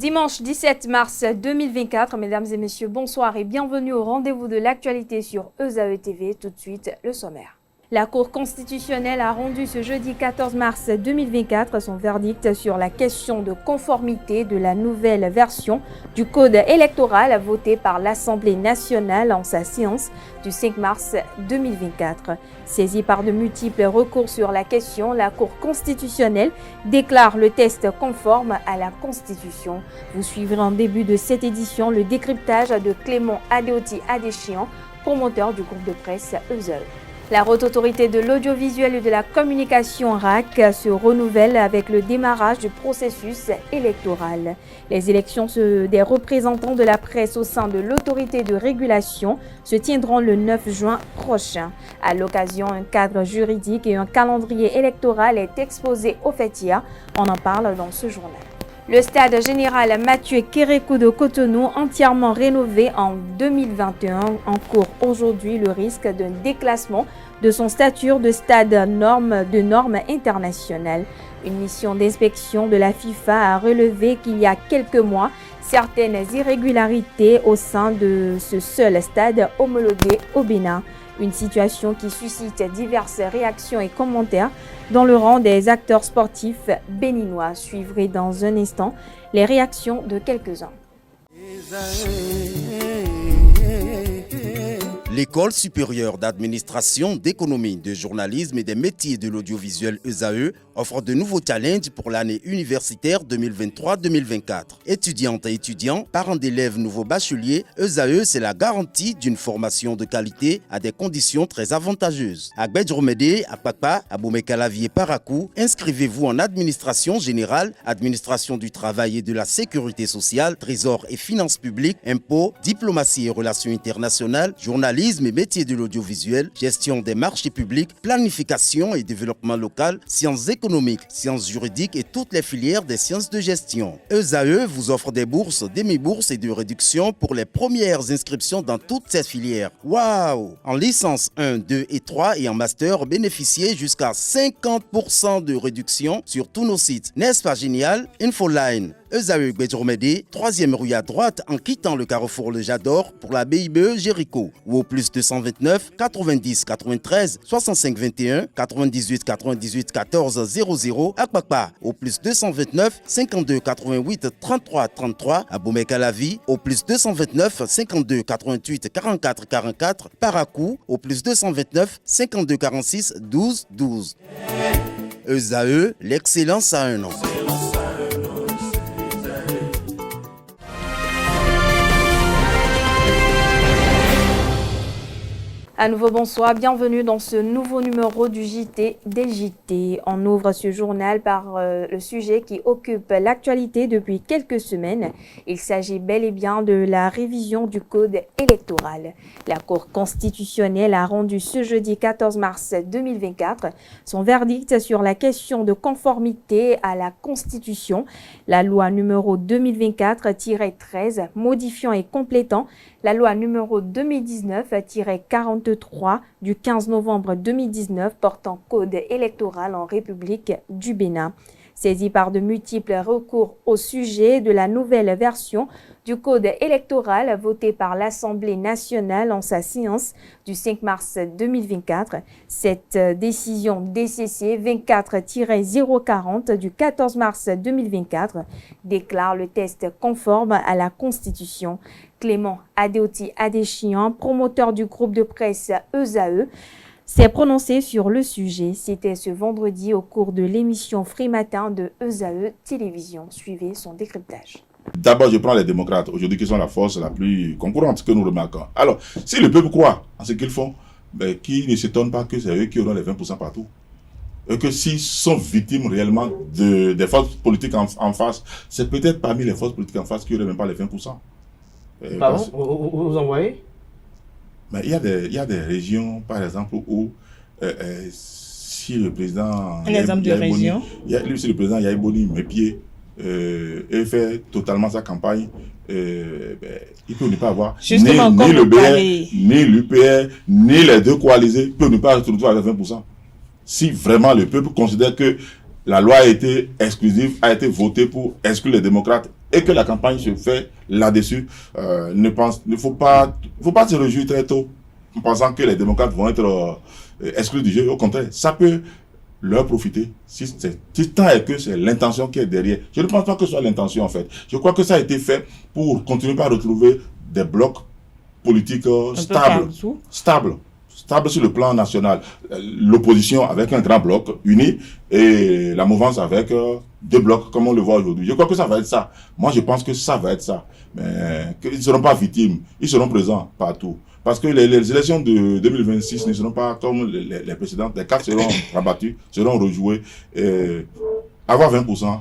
Dimanche 17 mars 2024, mesdames et messieurs, bonsoir et bienvenue au rendez-vous de l'actualité sur ESAE TV. Tout de suite, le sommaire. La Cour constitutionnelle a rendu ce jeudi 14 mars 2024 son verdict sur la question de conformité de la nouvelle version du Code électoral votée par l'Assemblée nationale en sa séance du 5 mars 2024. Saisie par de multiples recours sur la question, la Cour constitutionnelle déclare le texte conforme à la Constitution. Vous suivrez en début de cette édition le décryptage de Clément Adeoti Adéchian, promoteur du groupe de presse ESAE. La Haute Autorité de l'Audiovisuel et de la Communication RAC se renouvelle avec le démarrage du processus électoral. Les élections des représentants de la presse au sein de l'autorité de régulation se tiendront le 9 juin prochain. À l'occasion, un cadre juridique et un calendrier électoral est exposé au FETIA. On en parle dans ce journal. Le stade général Mathieu Kérékou de Cotonou, entièrement rénové en 2021, encourt aujourd'hui le risque d'un déclassement de son statut de stade de normes internationales. Une mission d'inspection de la FIFA a relevé qu'il y a quelques mois certaines irrégularités au sein de ce seul stade homologué au Bénin. Une situation qui suscite diverses réactions et commentaires dans le rang des acteurs sportifs béninois. Suivrez dans un instant les réactions de quelques-uns. L'École supérieure d'administration, d'économie, de journalisme et des métiers de l'audiovisuel ESAE offre de nouveaux challenges pour l'année universitaire 2023-2024. Étudiantes et étudiants, parents d'élèves nouveaux bacheliers, ESAE, c'est la garantie d'une formation de qualité à des conditions très avantageuses. À Gbedjromede, à Pakpa, à Boumekalavi et Parakou, inscrivez-vous en administration générale, administration du travail et de la sécurité sociale, trésor et finances publiques, impôts, diplomatie et relations internationales, journalisme et métiers de l'audiovisuel, gestion des marchés publics, planification et développement local, sciences économiques, sciences juridiques et toutes les filières des sciences de gestion. ESAE vous offre des bourses, demi-bourses et de réductions pour les premières inscriptions dans toutes ces filières. Waouh! En licence 1, 2 et 3 et en master, bénéficiez jusqu'à 50% de réduction sur tous nos sites. N'est-ce pas génial? Infoline. ESAE Gbedjromede, 3e rue à droite en quittant le carrefour Le Jador pour la BIBE Jéricho ou au plus 229 90 93 65 21 98 98 14 00 à Kpakpa au plus 229 52 88 33 33 à Boumekalavi au plus 229 52 88 44 44 Parakou au plus 229 52 46 12 12. ESAE, l'excellence à un nom. À nouveau, bonsoir, bienvenue dans ce nouveau numéro du JT des JT. On ouvre ce journal par le sujet qui occupe l'actualité depuis quelques semaines. Il s'agit bel et bien de la révision du code électoral. La Cour constitutionnelle a rendu ce jeudi 14 mars 2024 son verdict sur la question de conformité à la Constitution. La loi numéro 2024-13 modifiant et complétant la loi numéro 2019-43 du 15 novembre 2019 portant code électoral en République du Bénin. Saisie par de multiples recours au sujet de la nouvelle version du code électoral voté par l'Assemblée nationale en sa séance du 5 mars 2024, cette décision DCC 24-040 du 14 mars 2024 déclare le texte conforme à la Constitution. Clément Adeoti Adéchian, promoteur du groupe de presse ESAE, s'est prononcé sur le sujet. C'était ce vendredi au cours de l'émission Free Matin de ESAE Télévision. Suivez son décryptage. D'abord, je prends les démocrates, aujourd'hui qui sont la force la plus concurrente que nous remarquons. Alors, si le peuple croit en ce qu'ils font, ben, qui ne s'étonne pas que c'est eux qui auront les 20% partout. Et que s'ils sont victimes réellement des forces politiques en face, c'est peut-être parmi les forces politiques en face qui n'auraient même pas les 20%. Pardon, vous envoyez? Mais il y a des régions, par exemple, où si le président... Un exemple de région? Si le président Yahi Boni met pied et fait totalement sa campagne, il peut ne pas avoir ni le BR, ni l'UPR, ni les deux coalisés, il peut ne pas se retrouver avec 20%. Si vraiment le peuple considère que la loi a été exclusive, a été votée pour exclure les démocrates et que la campagne se fait là-dessus, ne faut pas se réjouir très tôt en pensant que les démocrates vont être exclus du jeu. Au contraire, ça peut leur profiter si tant est que c'est l'intention qui est derrière. Je ne pense pas que ce soit l'intention en fait. Je crois que ça a été fait pour continuer à retrouver des blocs politiques stables sur le plan national. L'opposition avec un grand bloc uni et la mouvance avec deux blocs comme on le voit aujourd'hui. Je crois que ça va être ça. Moi je pense que ça va être ça. Mais qu'ils ne seront pas victimes, ils seront présents partout. Parce que les élections de 2026 ne seront pas comme les précédentes. Les cartes seront rabattues, seront rejouées. Avoir 20%.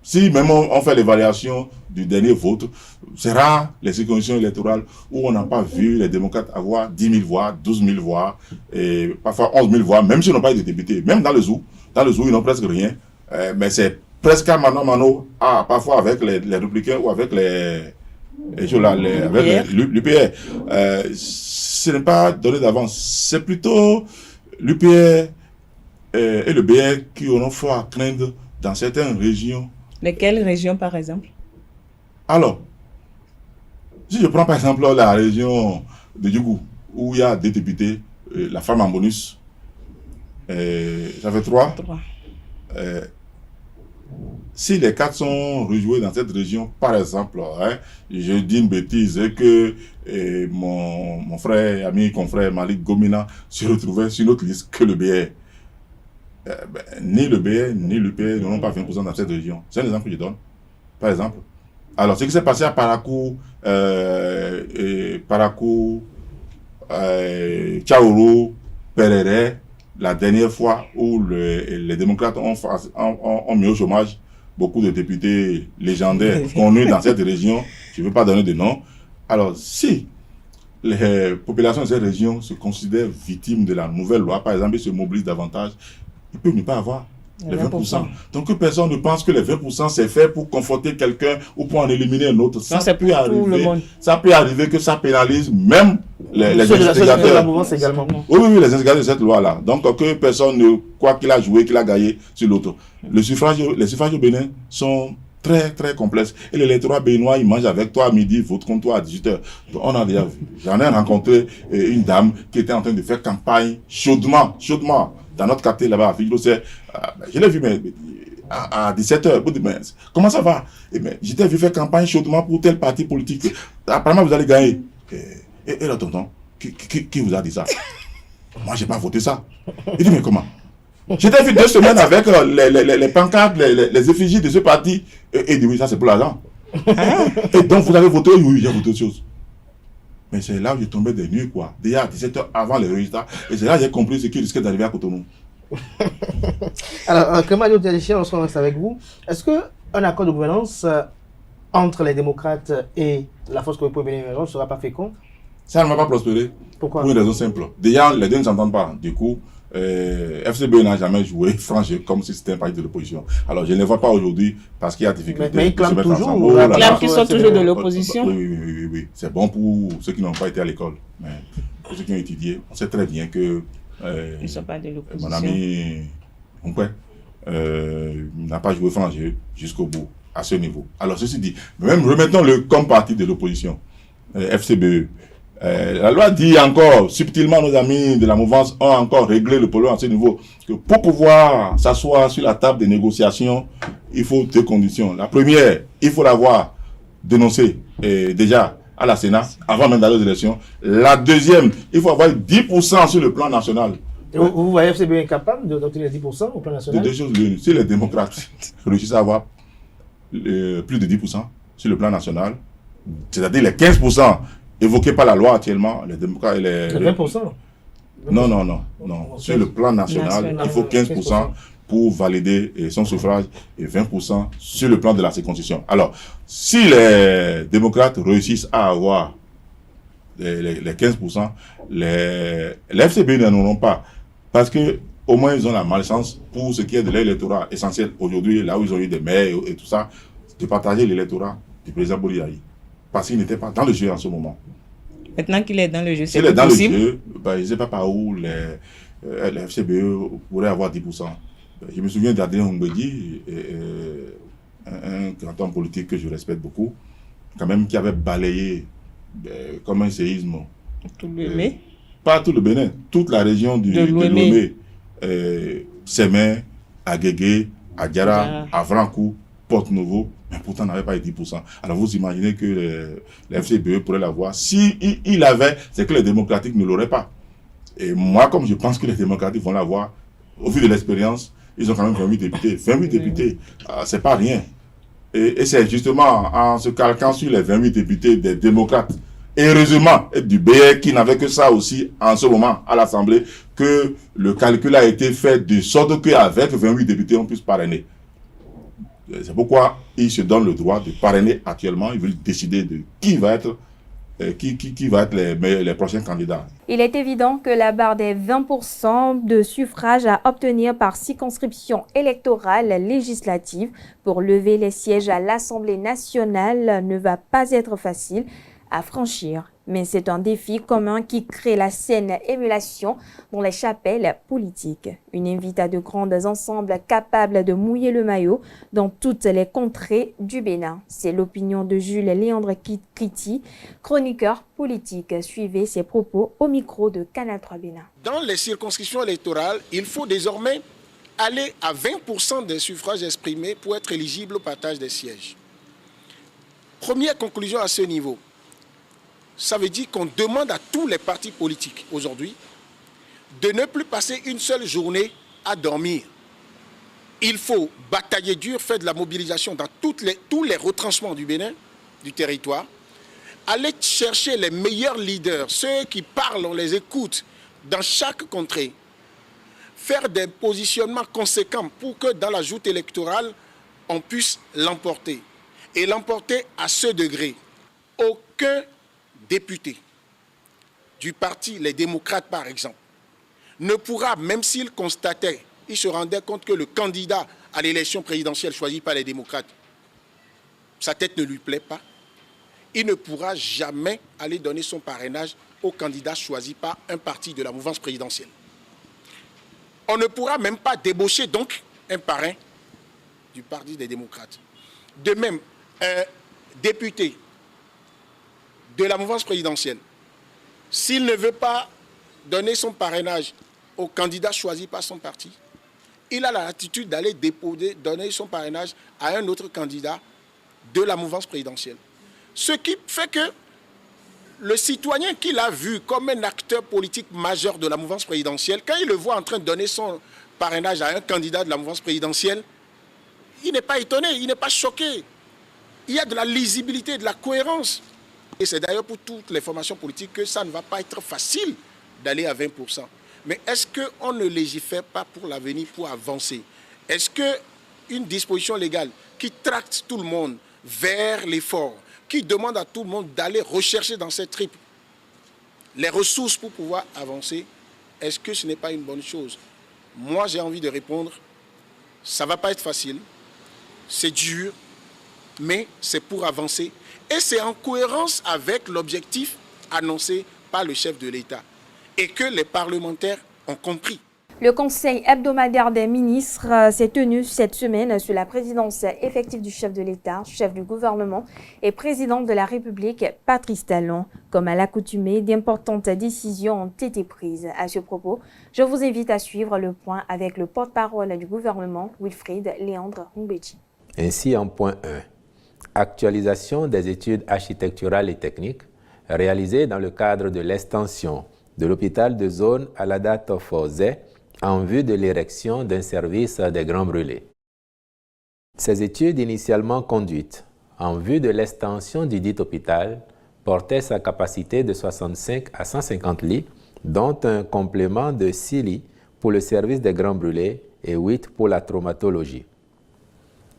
Si même on fait l'évaluation du dernier vote, c'est rare les circonscriptions électorales où on n'a pas vu les démocrates avoir 10 000 voix, 12 000 voix, et parfois 11 000 voix, même s'ils n'ont pas été députés. Même dans le zoo, ils n'ont presque rien. Mais c'est presque à mano, parfois avec les républicains ou avec l'UPR. Ce n'est pas donné d'avance. C'est plutôt l'UPR et le BR qui auront fort à craindre dans certaines régions. Lesquelles régions, par exemple? Alors, si je prends par exemple la région de Djougou, où il y a des députés, la femme en bonus, ça fait 3. Si les 4 sont rejoués dans cette région, par exemple, je dis une bêtise, que mon frère, ami, confrère Malik Gomina se retrouvait sur une autre liste que le BR. Ni le BR, ni l'UPR n'auront pas 20% dans cette région. C'est un exemple que je donne, par exemple. Alors, ce qui s'est passé à Parakou, Tchaouro, Perere, la dernière fois où les démocrates ont mis au chômage beaucoup de députés légendaires connus dans cette région, je ne veux pas donner de nom. Alors, si les populations de cette région se considèrent victimes de la nouvelle loi, par exemple, ils se mobilisent davantage, ils peuvent ne pas avoir les 20%. Donc que personne ne pense que les 20% c'est fait pour conforter quelqu'un ou pour en éliminer un autre. Ça peut arriver que ça pénalise même les instigateurs. Oui, les instigateurs de cette loi-là. Donc que personne ne croit qu'il a joué, qu'il a gagné sur l'autre. Les suffrages au Bénin sont très très complexes. Et l'électorat béninois, il mange avec toi à midi, vote contre toi à 18h. Donc, on a déjà vu. J'en ai rencontré une dame qui était en train de faire campagne chaudement. Dans notre quartier là-bas, à Figaro, je l'ai vu mais, à 17h. Comment ça va? Je t'ai vu faire campagne chaudement pour tel parti politique. Apparemment, vous allez gagner. Et là, tonton, qui vous a dit ça? Moi, je n'ai pas voté ça. Il dit, mais comment? Je t'ai vu 2 semaines avec les pancartes, les effigies de ce parti. Et il dit, oui, ça c'est pour l'argent. Et donc, vous avez voté? Oui, j'ai voté autre chose. Mais c'est là où j'ai tombé des nuits, quoi. Déjà à 17h avant les résultats. Et c'est là que j'ai compris ce qui risquait d'arriver à Cotonou. Alors, Kémali Otiadéchian, on reste avec vous. Est-ce qu'un accord de gouvernance entre les démocrates et la force que vous pouvez bénéficier ne sera pas fécond? Ça ne va pas prospérer. Pourquoi? Pour une raison simple. Déjà, les deux ne s'entendent pas. Du coup, FCB n'a jamais joué franc-jeu comme si c'était un parti de l'opposition. Alors, je ne les vois pas aujourd'hui parce qu'il y a difficulté. Mais ils clament toujours. Ils clament qu'ils sont toujours de l'opposition. Oui. C'est bon pour ceux qui n'ont pas été à l'école. Mais pour ceux qui ont étudié, on sait très bien que ils ne sont pas de l'opposition. Mon ami n'a pas joué franc-jeu jusqu'au bout, à ce niveau. Alors, ceci dit, même remettons-le comme parti de l'opposition, FCBE. La loi dit encore, subtilement, nos amis de la mouvance ont encore réglé le problème à ce niveau, que pour pouvoir s'asseoir sur la table des négociations, il faut 2 conditions. La première, il faut l'avoir dénoncé déjà à la Sénat, avant même d'aller aux élections. La deuxième, il faut avoir 10% sur le plan national. Et vous voyez FCB incapable d'obtenir 10% au plan national? De 2 choses l'une. Si les démocrates réussissent à avoir plus de 10% sur le plan national, c'est-à-dire les 15% évoqués par la loi actuellement, les démocrates et les 20%. Non. Sur le plan national, il faut 15% pour valider son suffrage et 20% sur le plan de la circonscription. Alors, si les démocrates réussissent à avoir les 15%, les FCB n'en auront pas. Parce que au moins ils ont la malchance pour ce qui est de l'électorat essentiel aujourd'hui, là où ils ont eu des maires et tout ça, de partager l'électorat du président Boliaï. Parce qu'il n'était pas dans le jeu en ce moment. Maintenant qu'il est dans le jeu, c'est possible. S'il est dans possible. le jeu, je ne sais pas par où les FCBE pourraient avoir 10%. Je me souviens d'Adrien Ongbedi, un grand homme politique que je respecte beaucoup, quand même, qui avait balayé comme un séisme. Tout le Bénin. Pas tout le Bénin, toute la région de Lomé, Sémé, Agégué, Adiara, Avrankou, Porte-Nouveau, mais pourtant n'avait pas eu 10%. Alors vous imaginez que le FCBE pourrait l'avoir. Si il l'avait, c'est que les démocratiques ne l'auraient pas. Et moi, comme je pense que les démocratiques vont l'avoir, au vu de l'expérience, ils ont quand même 28 députés. 28 députés, c'est pas rien. Et c'est justement en se calquant sur les 28 députés des démocrates, et heureusement du BR qui n'avait que ça aussi en ce moment à l'Assemblée, que le calcul a été fait de sorte qu'avec 28 députés, on puisse parrainer. C'est pourquoi ils se donnent le droit de parrainer actuellement. Ils veulent décider de qui va être les prochains candidats. Il est évident que la barre des 20% de suffrages à obtenir par circonscription électorale législative pour lever les sièges à l'Assemblée nationale ne va pas être facile à franchir. Mais c'est un défi commun qui crée la saine émulation dans les chapelles politiques. Une invite à de grands ensembles capables de mouiller le maillot dans toutes les contrées du Bénin. C'est l'opinion de Jules Léandre Kriti, chroniqueur politique. Suivez ses propos au micro de Canal 3 Bénin. Dans les circonscriptions électorales, il faut désormais aller à 20% des suffrages exprimés pour être éligible au partage des sièges. Première conclusion à ce niveau. Ça veut dire qu'on demande à tous les partis politiques aujourd'hui de ne plus passer une seule journée à dormir. Il faut batailler dur, faire de la mobilisation dans tous les retranchements du Bénin, du territoire, aller chercher les meilleurs leaders, ceux qui parlent, on les écoute dans chaque contrée, faire des positionnements conséquents pour que dans la joute électorale, on puisse l'emporter. Et l'emporter à ce degré. Aucun député du parti Les Démocrates, par exemple, ne pourra, même s'il constatait, il se rendait compte que le candidat à l'élection présidentielle choisi par les démocrates, sa tête ne lui plaît pas, il ne pourra jamais aller donner son parrainage au candidat choisi par un parti de la mouvance présidentielle. On ne pourra même pas débaucher donc un parrain du parti des démocrates. De même, un député de la mouvance présidentielle, s'il ne veut pas donner son parrainage au candidat choisi par son parti, il a la latitude d'aller donner son parrainage à un autre candidat de la mouvance présidentielle. Ce qui fait que le citoyen qu'il a vu comme un acteur politique majeur de la mouvance présidentielle, quand il le voit en train de donner son parrainage à un candidat de la mouvance présidentielle, il n'est pas étonné, il n'est pas choqué. Il y a de la lisibilité, de la cohérence. Et c'est d'ailleurs pour toutes les formations politiques que ça ne va pas être facile d'aller à 20%. Mais est-ce qu'on ne légifère pas pour l'avenir, pour avancer? Est-ce qu'une disposition légale qui tracte tout le monde vers l'effort, qui demande à tout le monde d'aller rechercher dans cette triple les ressources pour pouvoir avancer, est-ce que ce n'est pas une bonne chose? Moi, j'ai envie de répondre, ça ne va pas être facile, c'est dur, mais c'est pour avancer. Et c'est en cohérence avec l'objectif annoncé par le chef de l'État et que les parlementaires ont compris. Le Conseil hebdomadaire des ministres s'est tenu cette semaine sous la présidence effective du chef de l'État, chef du gouvernement et président de la République, Patrice Talon. Comme à l'accoutumée, d'importantes décisions ont été prises. À ce propos, je vous invite à suivre le point avec le porte-parole du gouvernement, Wilfried Léandre Ngbeji. Ainsi, en point 1. Actualisation des études architecturales et techniques réalisées dans le cadre de l'extension de l'hôpital de zone à la date Fosé en vue de l'érection d'un service des Grands Brûlés. Ces études initialement conduites en vue de l'extension du dit hôpital portaient sa capacité de 65 à 150 lits, dont un complément de 6 lits pour le service des Grands Brûlés et 8 pour la traumatologie.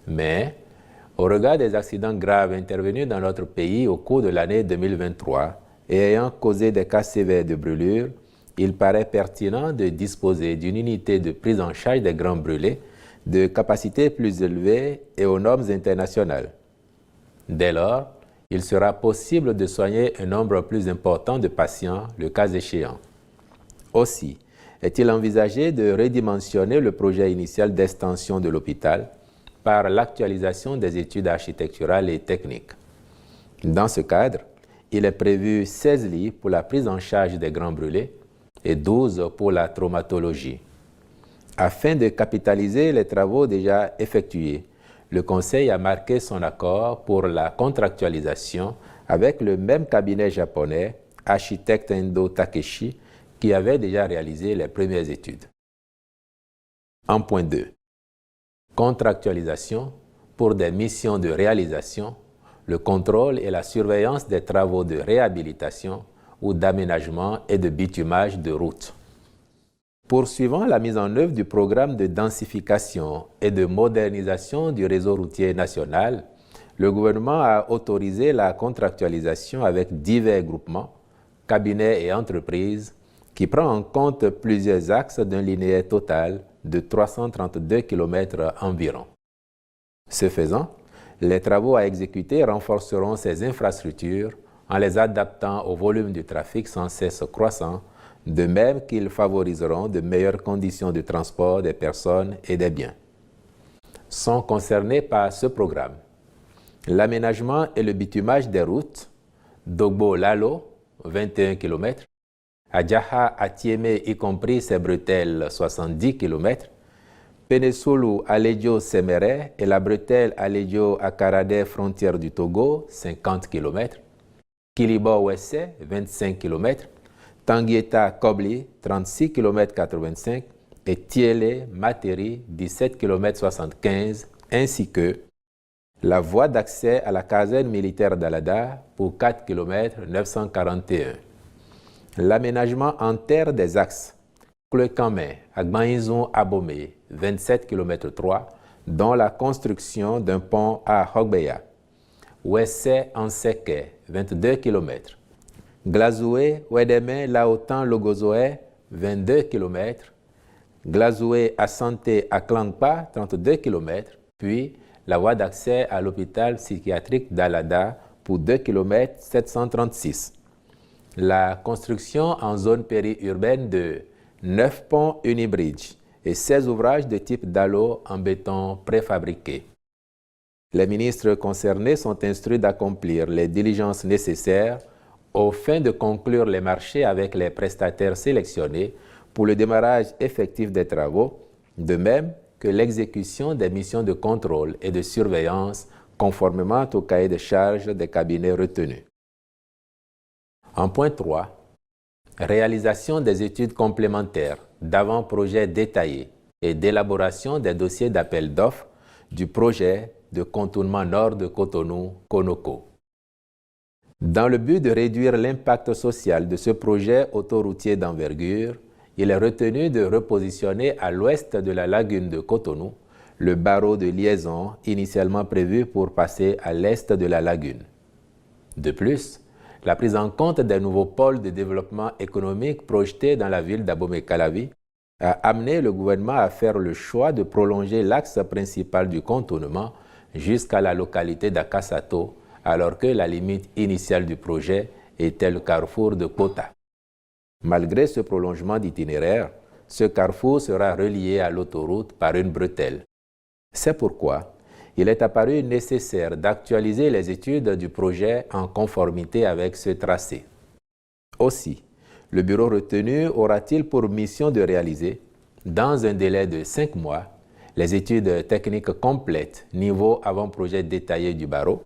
Mais, au regard des accidents graves intervenus dans notre pays au cours de l'année 2023 et ayant causé des cas sévères de brûlures, il paraît pertinent de disposer d'une unité de prise en charge des Grands Brûlés de capacité plus élevée et aux normes internationales. Dès lors, il sera possible de soigner un nombre plus important de patients, le cas échéant. Aussi, est-il envisagé de redimensionner le projet initial d'extension de l'hôpital par l'actualisation des études architecturales et techniques. Dans ce cadre, il est prévu 16 lits pour la prise en charge des grands brûlés et 12 pour la traumatologie. Afin de capitaliser les travaux déjà effectués, le Conseil a marqué son accord pour la contractualisation avec le même cabinet japonais, Architect Endo Takeshi, qui avait déjà réalisé les premières études. En point 2. Contractualisation pour des missions de réalisation, le contrôle et la surveillance des travaux de réhabilitation ou d'aménagement et de bitumage de routes. Poursuivant la mise en œuvre du programme de densification et de modernisation du réseau routier national, le gouvernement a autorisé la contractualisation avec divers groupements, cabinets et entreprises qui prend en compte plusieurs axes d'un linéaire total de 332 km environ. Ce faisant, les travaux à exécuter renforceront ces infrastructures en les adaptant au volume du trafic sans cesse croissant, de même qu'ils favoriseront de meilleures conditions de transport des personnes et des biens. Sont concernés par ce programme l'aménagement et le bitumage des routes Dogbo-Lalo, 21 km, Adjaha-Atiémé, y compris ses bretelles, 70 km, Penesulu-Alédio-Séméré et la bretelle Alédio-Akaradé, frontière du Togo, 50 km, Kilibo-Wessé, 25 km, Tanguieta-Kobli, 36 km 85 et Tiélé-Materi, 17 km 75, ainsi que la voie d'accès à la caserne militaire d'Alada pour 4 km 941. L'aménagement en terre des axes Klekame à Gbanizon-Abomé, 27 km 3, dont la construction d'un pont à Hogbeya. Wessé-Anseke, 22 km. Glazoué-Wedeme-Laotan-Logozoé, 22 km. Glazoué-Asante-Aklangpa, 32 km. Puis la voie d'accès à l'hôpital psychiatrique d'Alada pour 2 km 736. La construction en zone périurbaine de 9 ponts unibridge et 16 ouvrages de type Dalo en béton préfabriqué. Les ministres concernés sont instruits d'accomplir les diligences nécessaires aux fins de conclure les marchés avec les prestataires sélectionnés pour le démarrage effectif des travaux, de même que l'exécution des missions de contrôle et de surveillance conformément au cahier de charges des cabinets retenus. En point 3, réalisation des études complémentaires d'avant-projet détaillé et d'élaboration des dossiers d'appel d'offres du projet de contournement nord de Cotonou-Konoko. Dans le but de réduire l'impact social de ce projet autoroutier d'envergure, il est retenu de repositionner à l'ouest de la lagune de Cotonou le barreau de liaison initialement prévu pour passer à l'est de la lagune. De plus, la prise en compte des nouveaux pôles de développement économique projetés dans la ville d'Abomey-Calavi a amené le gouvernement à faire le choix de prolonger l'axe principal du contournement jusqu'à la localité d'Akasato, alors que la limite initiale du projet était le carrefour de Kota. Malgré ce prolongement d'itinéraire, ce carrefour sera relié à l'autoroute par une bretelle. C'est pourquoi il est apparu nécessaire d'actualiser les études du projet en conformité avec ce tracé. Aussi, le bureau retenu aura-t-il pour mission de réaliser, dans un délai de 5 mois, les études techniques complètes niveau avant-projet détaillé du barreau,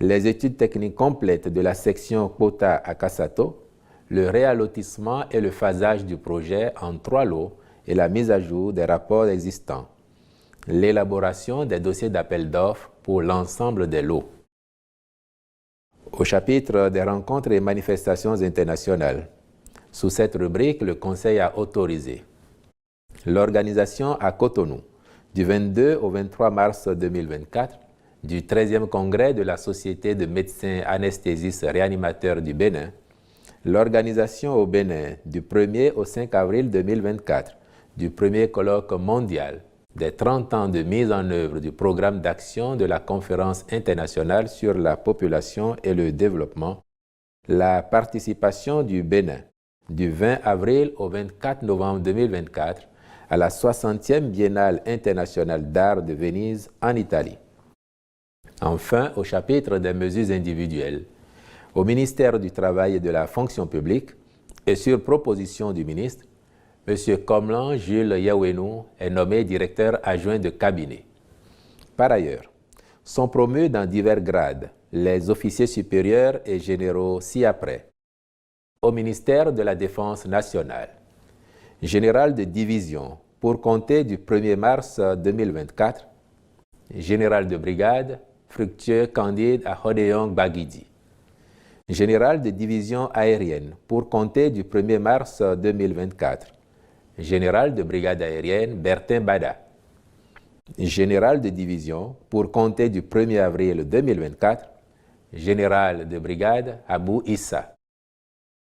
les études techniques complètes de la section Kota à Kassato, le réallotissement et le phasage du projet en 3 lots et la mise à jour des rapports existants, l'élaboration des dossiers d'appel d'offres pour l'ensemble des lots. Au chapitre des rencontres et manifestations internationales, sous cette rubrique, le Conseil a autorisé l'organisation à Cotonou du 22 au 23 mars 2024 du 13e congrès de la Société de médecins anesthésistes réanimateurs du Bénin, l'organisation au Bénin du 1er au 5 avril 2024 du premier colloque mondial des 30 ans de mise en œuvre du programme d'action de la Conférence internationale sur la population et le développement, la participation du Bénin du 20 avril au 24 novembre 2024 à la 60e Biennale internationale d'art de Venise en Italie. Enfin, au chapitre des mesures individuelles, au ministère du Travail et de la Fonction publique, et sur proposition du ministre, M. Komlan Jules Yawenou est nommé directeur adjoint de cabinet. Par ailleurs, sont promus dans divers grades les officiers supérieurs et généraux ci-après. Au ministère de la Défense nationale, général de division pour compter du 1er mars 2024, général de brigade Fructueux Candide Ahodeong Bagidi, général de division aérienne pour compter du 1er mars 2024, général de brigade aérienne Bertin Bada, général de division pour compter du 1er avril 2024, général de brigade Abou Issa,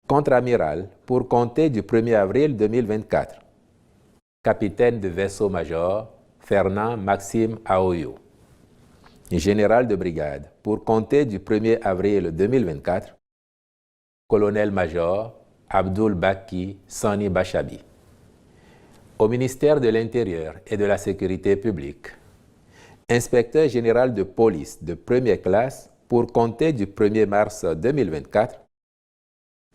contre-amiral pour compter du 1er avril 2024, capitaine de vaisseau-major Fernand Maxime Aoyo, général de brigade pour compter du 1er avril 2024, colonel-major Abdul Baki Sani Bachabi. Au ministère de l'Intérieur et de la Sécurité publique, inspecteur général de police de première classe pour compter du 1er mars 2024,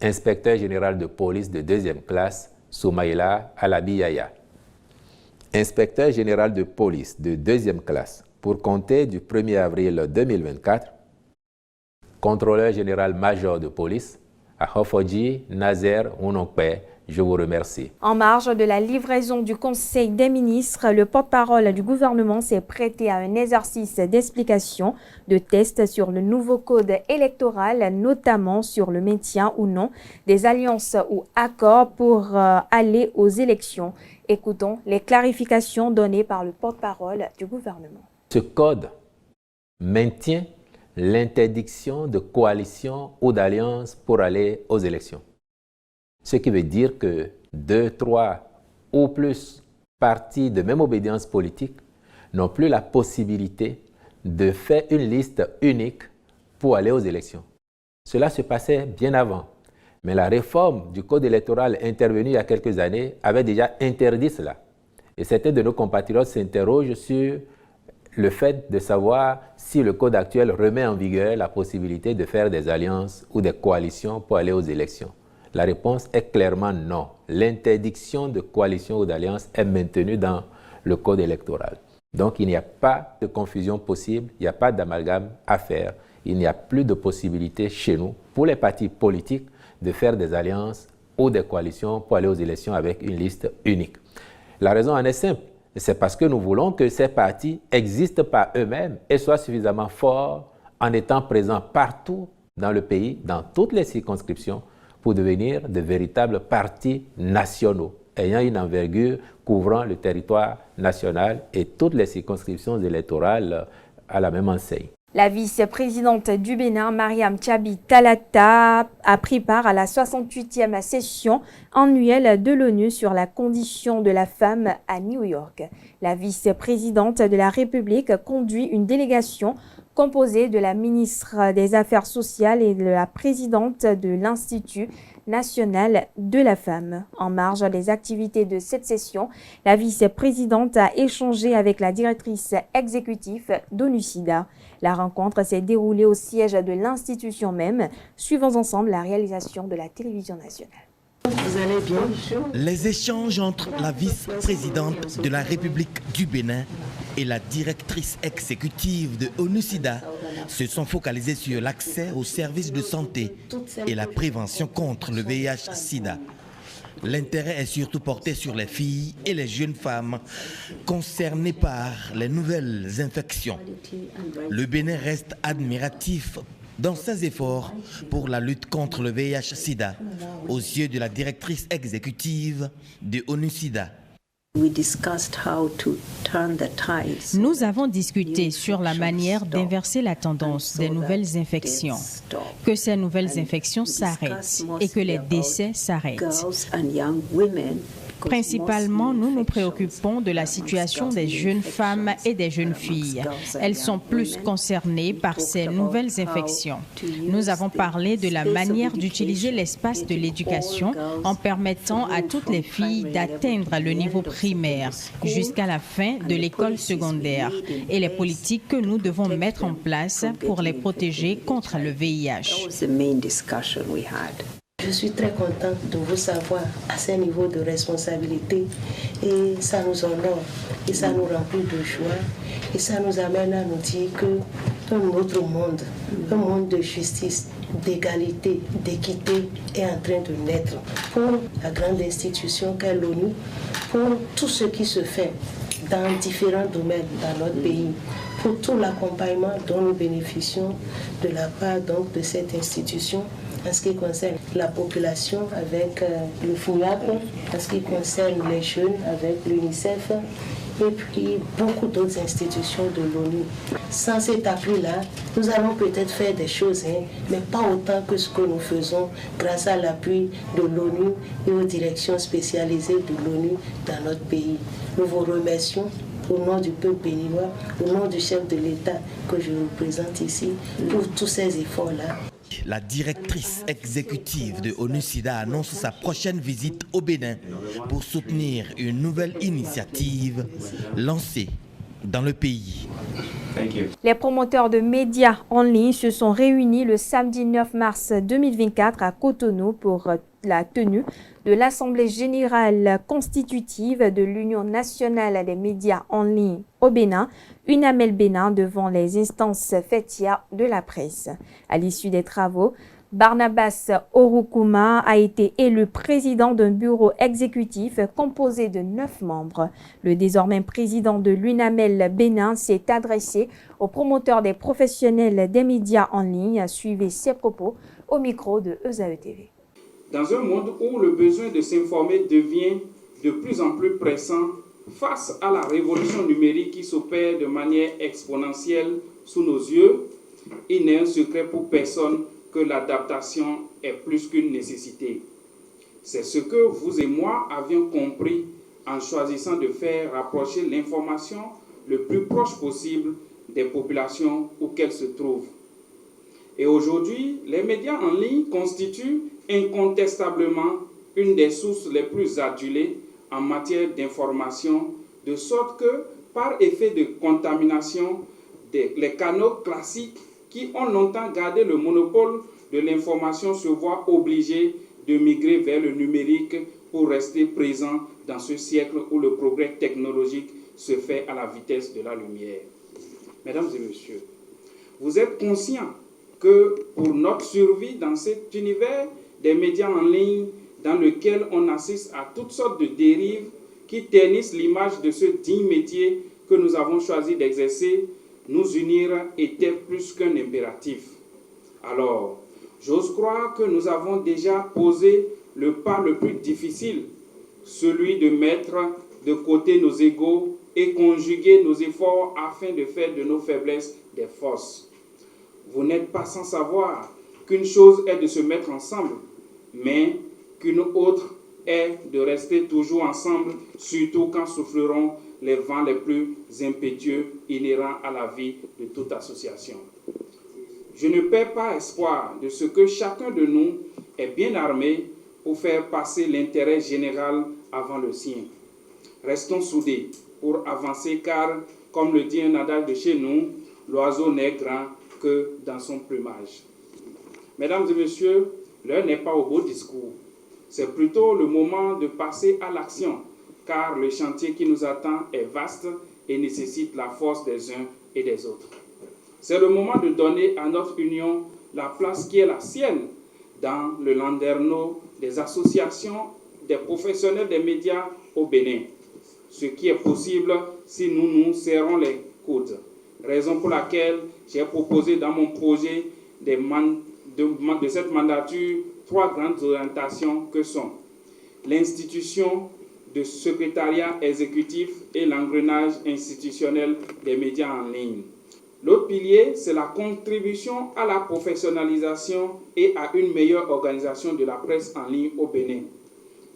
inspecteur général de police de deuxième classe Soumaïla Alabiyaya, inspecteur général de police de deuxième classe pour compter du 1er avril 2024, contrôleur général major de police à Hofoji Nazer Unokpe. Je vous remercie. En marge de la livraison du Conseil des ministres, le porte-parole du gouvernement s'est prêté à un exercice d'explication, de test sur le nouveau code électoral, notamment sur le maintien ou non des alliances ou accords pour aller aux élections. Écoutons les clarifications données par le porte-parole du gouvernement. Ce code maintient l'interdiction de coalition ou d'alliance pour aller aux élections. Ce qui veut dire que 2, 3 ou plus partis de même obédience politique n'ont plus la possibilité de faire une liste unique pour aller aux élections. Cela se passait bien avant, mais la réforme du code électoral intervenue il y a quelques années avait déjà interdit cela. Et certains de nos compatriotes s'interrogent sur le fait de savoir si le code actuel remet en vigueur la possibilité de faire des alliances ou des coalitions pour aller aux élections. La réponse est clairement non. L'interdiction de coalition ou d'alliance est maintenue dans le code électoral. Donc il n'y a pas de confusion possible, il n'y a pas d'amalgame à faire. Il n'y a plus de possibilité chez nous, pour les partis politiques, de faire des alliances ou des coalitions pour aller aux élections avec une liste unique. La raison en est simple. C'est parce que nous voulons que ces partis existent par eux-mêmes et soient suffisamment forts en étant présents partout dans le pays, dans toutes les circonscriptions, pour devenir de véritables partis nationaux, ayant une envergure couvrant le territoire national et toutes les circonscriptions électorales à la même enseigne. La vice-présidente du Bénin, Mariam Tchabi Talata, a pris part à la 68e session annuelle de l'ONU sur la condition de la femme à New York. La vice-présidente de la République conduit une délégation composée de la ministre des Affaires sociales et de la présidente de l'Institut national de la femme. En marge des activités de cette session, la vice-présidente a échangé avec la directrice exécutive d'ONU-SIDA. La rencontre s'est déroulée au siège de l'institution même. Suivons ensemble la réalisation de la télévision nationale. Vous allez bien? Les échanges entre la vice-présidente de la République du Bénin et la directrice exécutive de ONU-SIDA se sont focalisés sur l'accès aux services de santé et la prévention contre le VIH-SIDA. L'intérêt est surtout porté sur les filles et les jeunes femmes concernées par les nouvelles infections. Le Bénin reste admiratif dans ses efforts pour la lutte contre le VIH-SIDA aux yeux de la directrice exécutive de ONU-SIDA. Nous avons discuté sur la manière d'inverser la tendance des nouvelles infections, que ces nouvelles infections s'arrêtent et que les décès s'arrêtent. Principalement, nous nous préoccupons de la situation des jeunes femmes et des jeunes filles. Elles sont plus concernées par ces nouvelles infections. Nous avons parlé de la manière d'utiliser l'espace de l'éducation en permettant à toutes les filles d'atteindre le niveau primaire jusqu'à la fin de l'école secondaire et les politiques que nous devons mettre en place pour les protéger contre le VIH. Je suis très contente de vous savoir à ce niveau de responsabilité et ça nous honore et ça nous remplit de joie et ça nous amène à nous dire qu'un autre monde, un monde de justice, d'égalité, d'équité est en train de naître pour la grande institution qu'est l'ONU, pour tout ce qui se fait dans différents domaines dans notre pays, pour tout l'accompagnement dont nous bénéficions de la part donc de cette institution en ce qui concerne la population avec le FUNAP, en ce qui concerne les jeunes avec l'UNICEF et puis beaucoup d'autres institutions de l'ONU. Sans cet appui-là, nous allons peut-être faire des choses, mais pas autant que ce que nous faisons grâce à l'appui de l'ONU et aux directions spécialisées de l'ONU dans notre pays. Nous vous remercions au nom du peuple béninois, au nom du chef de l'État que je représente ici, pour tous ces efforts-là. La directrice exécutive de ONU-SIDA annonce sa prochaine visite au Bénin pour soutenir une nouvelle initiative lancée dans le pays. Les promoteurs de médias en ligne se sont réunis le samedi 9 mars 2024 à Cotonou pour la tenue de l'Assemblée générale constitutive de l'Union nationale des médias en ligne au Bénin, UNAMEL Bénin, devant les instances fêtières de la presse. À l'issue des travaux, Barnabas Orukuma a été élu président d'un bureau exécutif composé de 9 membres. Le désormais président de l'UNAMEL Bénin s'est adressé aux promoteurs des professionnels des médias en ligne. Suivez ses propos au micro de ESAE TV. Dans un monde où le besoin de s'informer devient de plus en plus pressant face à la révolution numérique qui s'opère de manière exponentielle sous nos yeux, il n'est un secret pour personne que l'adaptation est plus qu'une nécessité. C'est ce que vous et moi avions compris en choisissant de faire rapprocher l'information le plus proche possible des populations où qu'elles se trouvent. Et aujourd'hui, les médias en ligne constituent incontestablement une des sources les plus adulées en matière d'information, de sorte que, par effet de contamination, les canaux classiques qui ont longtemps gardé le monopole de l'information se voient obligés de migrer vers le numérique pour rester présents dans ce siècle où le progrès technologique se fait à la vitesse de la lumière. Mesdames et messieurs, vous êtes conscients que pour notre survie dans cet univers des médias en ligne dans lequel on assiste à toutes sortes de dérives qui ternissent l'image de ce digne métier que nous avons choisi d'exercer, nous unir était plus qu'un impératif. Alors, j'ose croire que nous avons déjà posé le pas le plus difficile, celui de mettre de côté nos égos et conjuguer nos efforts afin de faire de nos faiblesses des forces. Vous n'êtes pas sans savoir qu'une chose est de se mettre ensemble, mais qu'une autre est de rester toujours ensemble, surtout quand souffleront les vents les plus impétueux inhérents à la vie de toute association. Je ne perds pas espoir de ce que chacun de nous est bien armé pour faire passer l'intérêt général avant le sien. Restons soudés pour avancer car, comme le dit un adage de chez nous, l'oiseau n'est grand que dans son plumage. Mesdames et messieurs, l'heure n'est pas au beau discours. C'est plutôt le moment de passer à l'action, car le chantier qui nous attend est vaste et nécessite la force des uns et des autres. C'est le moment de donner à notre union la place qui est la sienne dans le landerneau des associations des professionnels des médias au Bénin. Ce qui est possible si nous nous serrons les coudes. Raison pour laquelle j'ai proposé dans mon projet de cette mandature 3 grandes orientations que sont l'institution de secrétariat exécutif et l'engrenage institutionnel des médias en ligne. L'autre pilier, c'est la contribution à la professionnalisation et à une meilleure organisation de la presse en ligne au Bénin.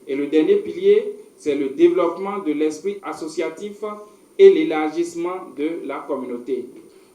Et le dernier pilier, c'est le développement de l'esprit associatif et l'élargissement de la communauté.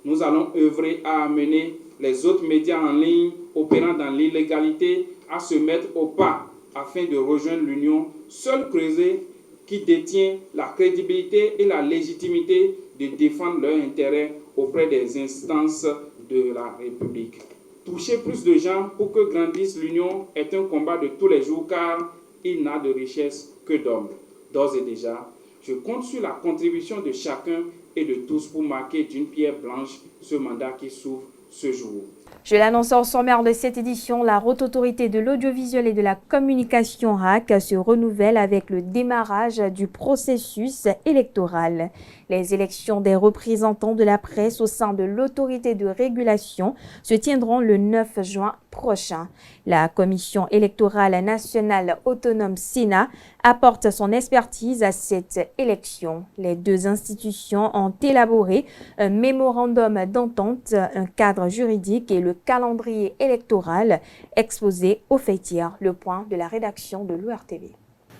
Nous allons œuvrer à amener les autres médias en ligne opérant dans l'illégalité à se mettre au pas afin de rejoindre l'Union, seul creuset qui détient la crédibilité et la légitimité de défendre leurs intérêts auprès des instances de la République. Toucher plus de gens pour que grandisse l'Union est un combat de tous les jours car il n'a de richesse que d'hommes. D'ores et déjà, je compte sur la contribution de chacun et de tous pour marquer d'une pierre blanche ce mandat qui s'ouvre ce jour. Je l'annonce au sommaire de cette édition, la Haute Autorité de l'Audiovisuel et de la Communication HAC se renouvelle avec le démarrage du processus électoral. Les élections des représentants de la presse au sein de l'autorité de régulation se tiendront le 9 juin prochain. La Commission électorale nationale autonome Sénat apporte son expertise à cette élection. Les deux institutions ont élaboré un mémorandum d'entente, un cadre juridique et le calendrier électoral exposé aux fêtières. Le point de la rédaction de l'ORTV.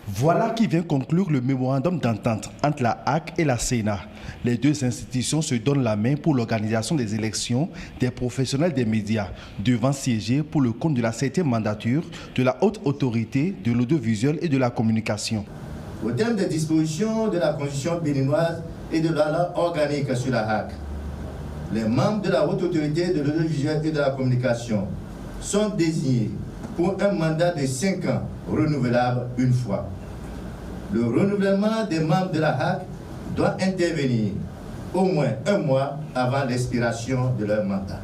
Voilà qui vient conclure le mémorandum d'entente entre la HAC et la Sénat. Les deux institutions se donnent la main pour l'organisation des élections des professionnels des médias, devant siéger pour le compte de la 7e mandature de la Haute Autorité de l'Audiovisuel et de la Communication. Au terme des dispositions de la Constitution béninoise et de la loi organique sur la HAC, les membres de la Haute Autorité de l'Audiovisuel et de la Communication sont désignés pour un mandat de 5 ans renouvelable une fois. Le renouvellement des membres de la HAC doit intervenir au moins un mois avant l'expiration de leur mandat.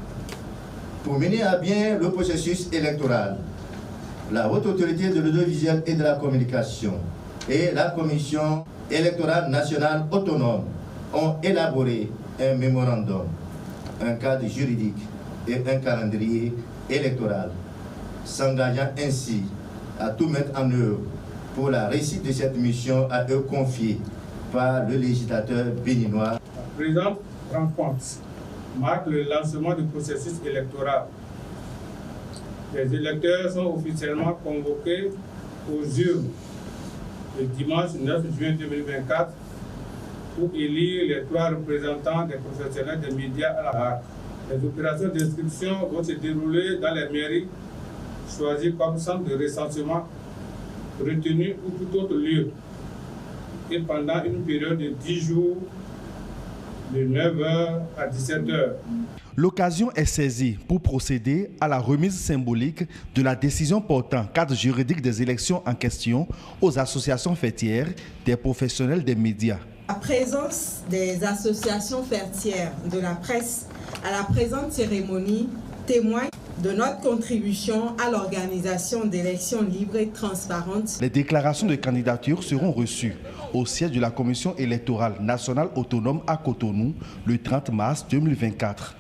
Pour mener à bien le processus électoral, la Haute Autorité de l'Audiovisuel et de la Communication et la Commission électorale nationale autonome ont élaboré un mémorandum, un cadre juridique et un calendrier électoral, s'engageant ainsi à tout mettre en œuvre pour la réussite de cette mission à eux confiée par le législateur béninois. La présente rencontre marque le lancement du processus électoral. Les électeurs sont officiellement convoqués aux urnes le dimanche 9 juin 2024 pour élire les 3 représentants des professionnels des médias à la HAC. Les opérations d'inscription vont se dérouler dans les mairies choisies comme centre de recensement, retenu ou tout autre lieu, et pendant une période de 10 jours, de 9h à 17h. L'occasion est saisie pour procéder à la remise symbolique de la décision portant cadre juridique des élections en question aux associations fêtières des professionnels des médias. La présence des associations fêtières de la presse à la présente cérémonie témoigne de notre contribution à l'organisation d'élections libres et transparentes. Les déclarations de candidature seront reçues au siège de la Commission électorale nationale autonome à Cotonou le 30 mars 2024.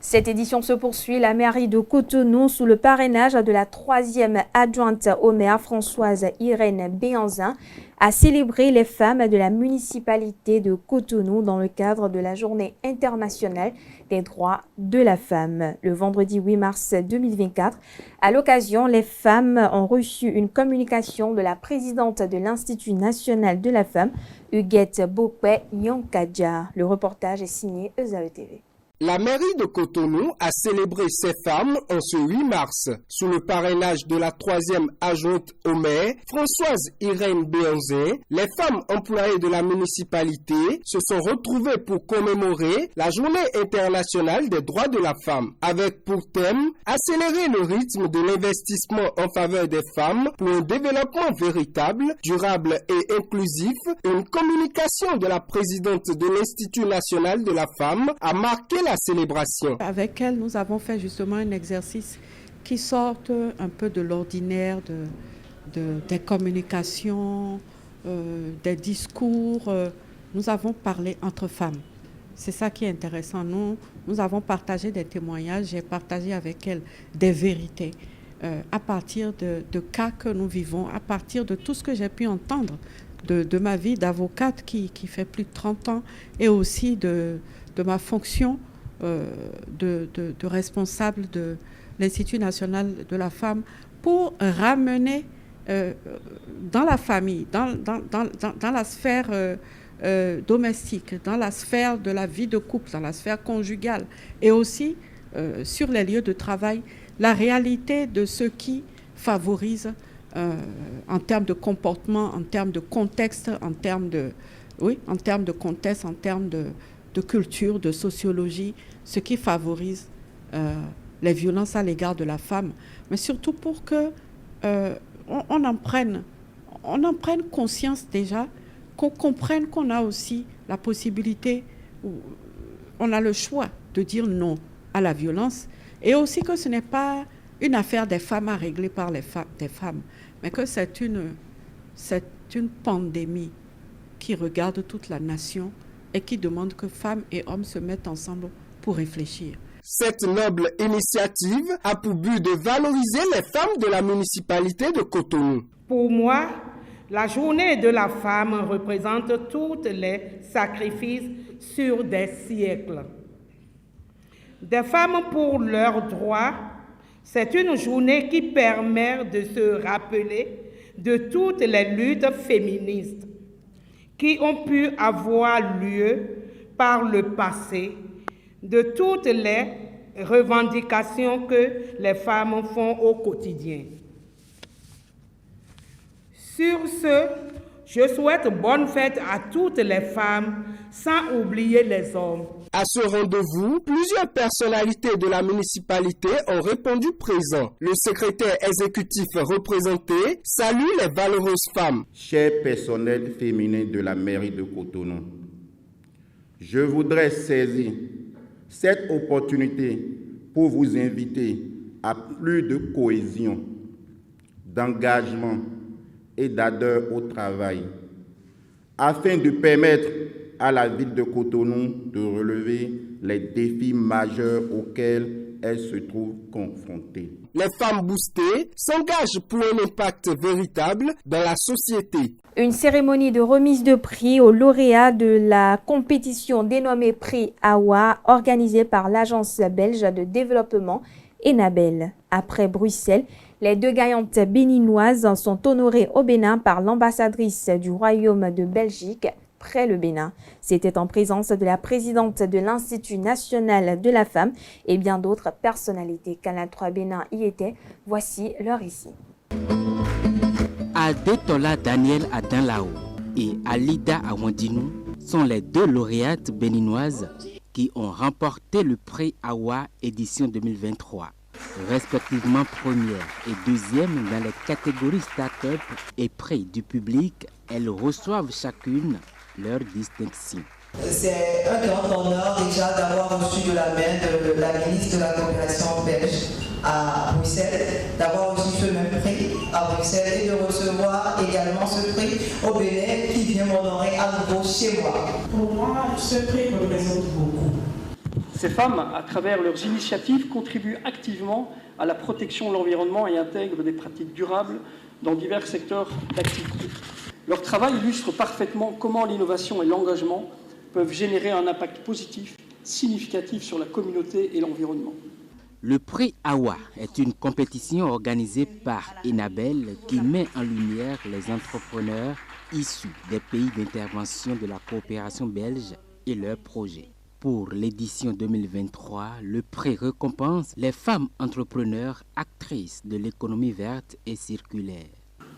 Cette édition se poursuit. La mairie de Cotonou, sous le parrainage de la 3e adjointe au maire Françoise Irène Béanzin, a célébré les femmes de la municipalité de Cotonou dans le cadre de la Journée internationale des droits de la femme. Le vendredi 8 mars 2024, à l'occasion, les femmes ont reçu une communication de la présidente de l'Institut national de la femme, Huguette Bokwe-Nyankadja. Le reportage est signé ESAE-TV. La mairie de Cotonou a célébré ses femmes en ce 8 mars. Sous le parrainage de la 3e adjointe au maire, Françoise Irène Béanzin, les femmes employées de la municipalité se sont retrouvées pour commémorer la Journée internationale des droits de la femme, avec pour thème accélérer le rythme de l'investissement en faveur des femmes pour un développement véritable, durable et inclusif. Une communication de la présidente de l'Institut national de la femme a marqué la célébration. Avec elle, nous avons fait justement un exercice qui sort un peu de l'ordinaire des communications, des discours. Nous avons parlé entre femmes. C'est ça qui est intéressant. Nous avons partagé des témoignages, j'ai partagé avec elle des vérités à partir de cas que nous vivons, à partir de tout ce que j'ai pu entendre de ma vie d'avocate qui fait plus de 30 ans et aussi de ma fonction de responsable de l'Institut national de la femme pour ramener dans la famille, dans la sphère domestique, dans la sphère de la vie de couple, dans la sphère conjugale et aussi sur les lieux de travail, la réalité de ce qui favorise en termes de comportement, en termes de contexte, en termes de culture, de sociologie, ce qui favorise les violences à l'égard de la femme, mais surtout pour que on en prenne conscience déjà, qu'on comprenne qu'on a aussi la possibilité, on a le choix de dire non à la violence, et aussi que ce n'est pas une affaire des femmes à régler par des femmes, mais que c'est une pandémie qui regarde toute la nation et qui demande que femmes et hommes se mettent ensemble pour réfléchir. Cette noble initiative a pour but de valoriser les femmes de la municipalité de Cotonou. Pour moi, la journée de la femme représente tous les sacrifices sur des siècles. Des femmes pour leurs droits, c'est une journée qui permet de se rappeler de toutes les luttes féministes qui ont pu avoir lieu par le passé, de toutes les revendications que les femmes font au quotidien. Sur ce, je souhaite bonne fête à toutes les femmes, sans oublier les hommes. À ce rendez-vous, plusieurs personnalités de la municipalité ont répondu présent. Le secrétaire exécutif représenté salue les valeureuses femmes. Chers personnels féminins de la mairie de Cotonou, je voudrais saisir cette opportunité pour vous inviter à plus de cohésion, d'engagement et d'ardeur au travail, afin de permettre à la ville de Cotonou de relever les défis majeurs auxquels elle se trouve confrontée. Les femmes boostées s'engagent pour un impact véritable dans la société. Une cérémonie de remise de prix aux lauréats de la compétition dénommée Prix AWA, organisée par l'agence belge de développement Enabel. Après Bruxelles, les deux gagnantes béninoises sont honorées au Bénin par l'ambassadrice du Royaume de Belgique près le Bénin. C'était en présence de la présidente de l'Institut national de la femme et bien d'autres personnalités. Canal 3 Bénin y était. Voici leur récit. Adetola Daniel Adanlao et Alida Awandinou sont les deux lauréates béninoises qui ont remporté le prix AWA édition 2023. Respectivement première et deuxième dans les catégories start-up et prix du public, elles reçoivent chacune leur distinction. C'est un grand honneur déjà d'avoir reçu de la main de la ministre de la coopération belge à Bruxelles, d'avoir reçu ce même prix à Bruxelles et de recevoir également ce prix au Bénin qui vient m'honorer à nouveau chez moi. Pour moi, ce prix représente beaucoup. Ces femmes, à travers leurs initiatives, contribuent activement à la protection de l'environnement et intègrent des pratiques durables dans divers secteurs d'activité. Leur travail illustre parfaitement comment l'innovation et l'engagement peuvent générer un impact positif, significatif sur la communauté et l'environnement. Le prix AWA est une compétition organisée par Enabel qui met en lumière les entrepreneurs issus des pays d'intervention de la coopération belge et leurs projets. Pour l'édition 2023, le prix récompense les femmes entrepreneurs actrices de l'économie verte et circulaire.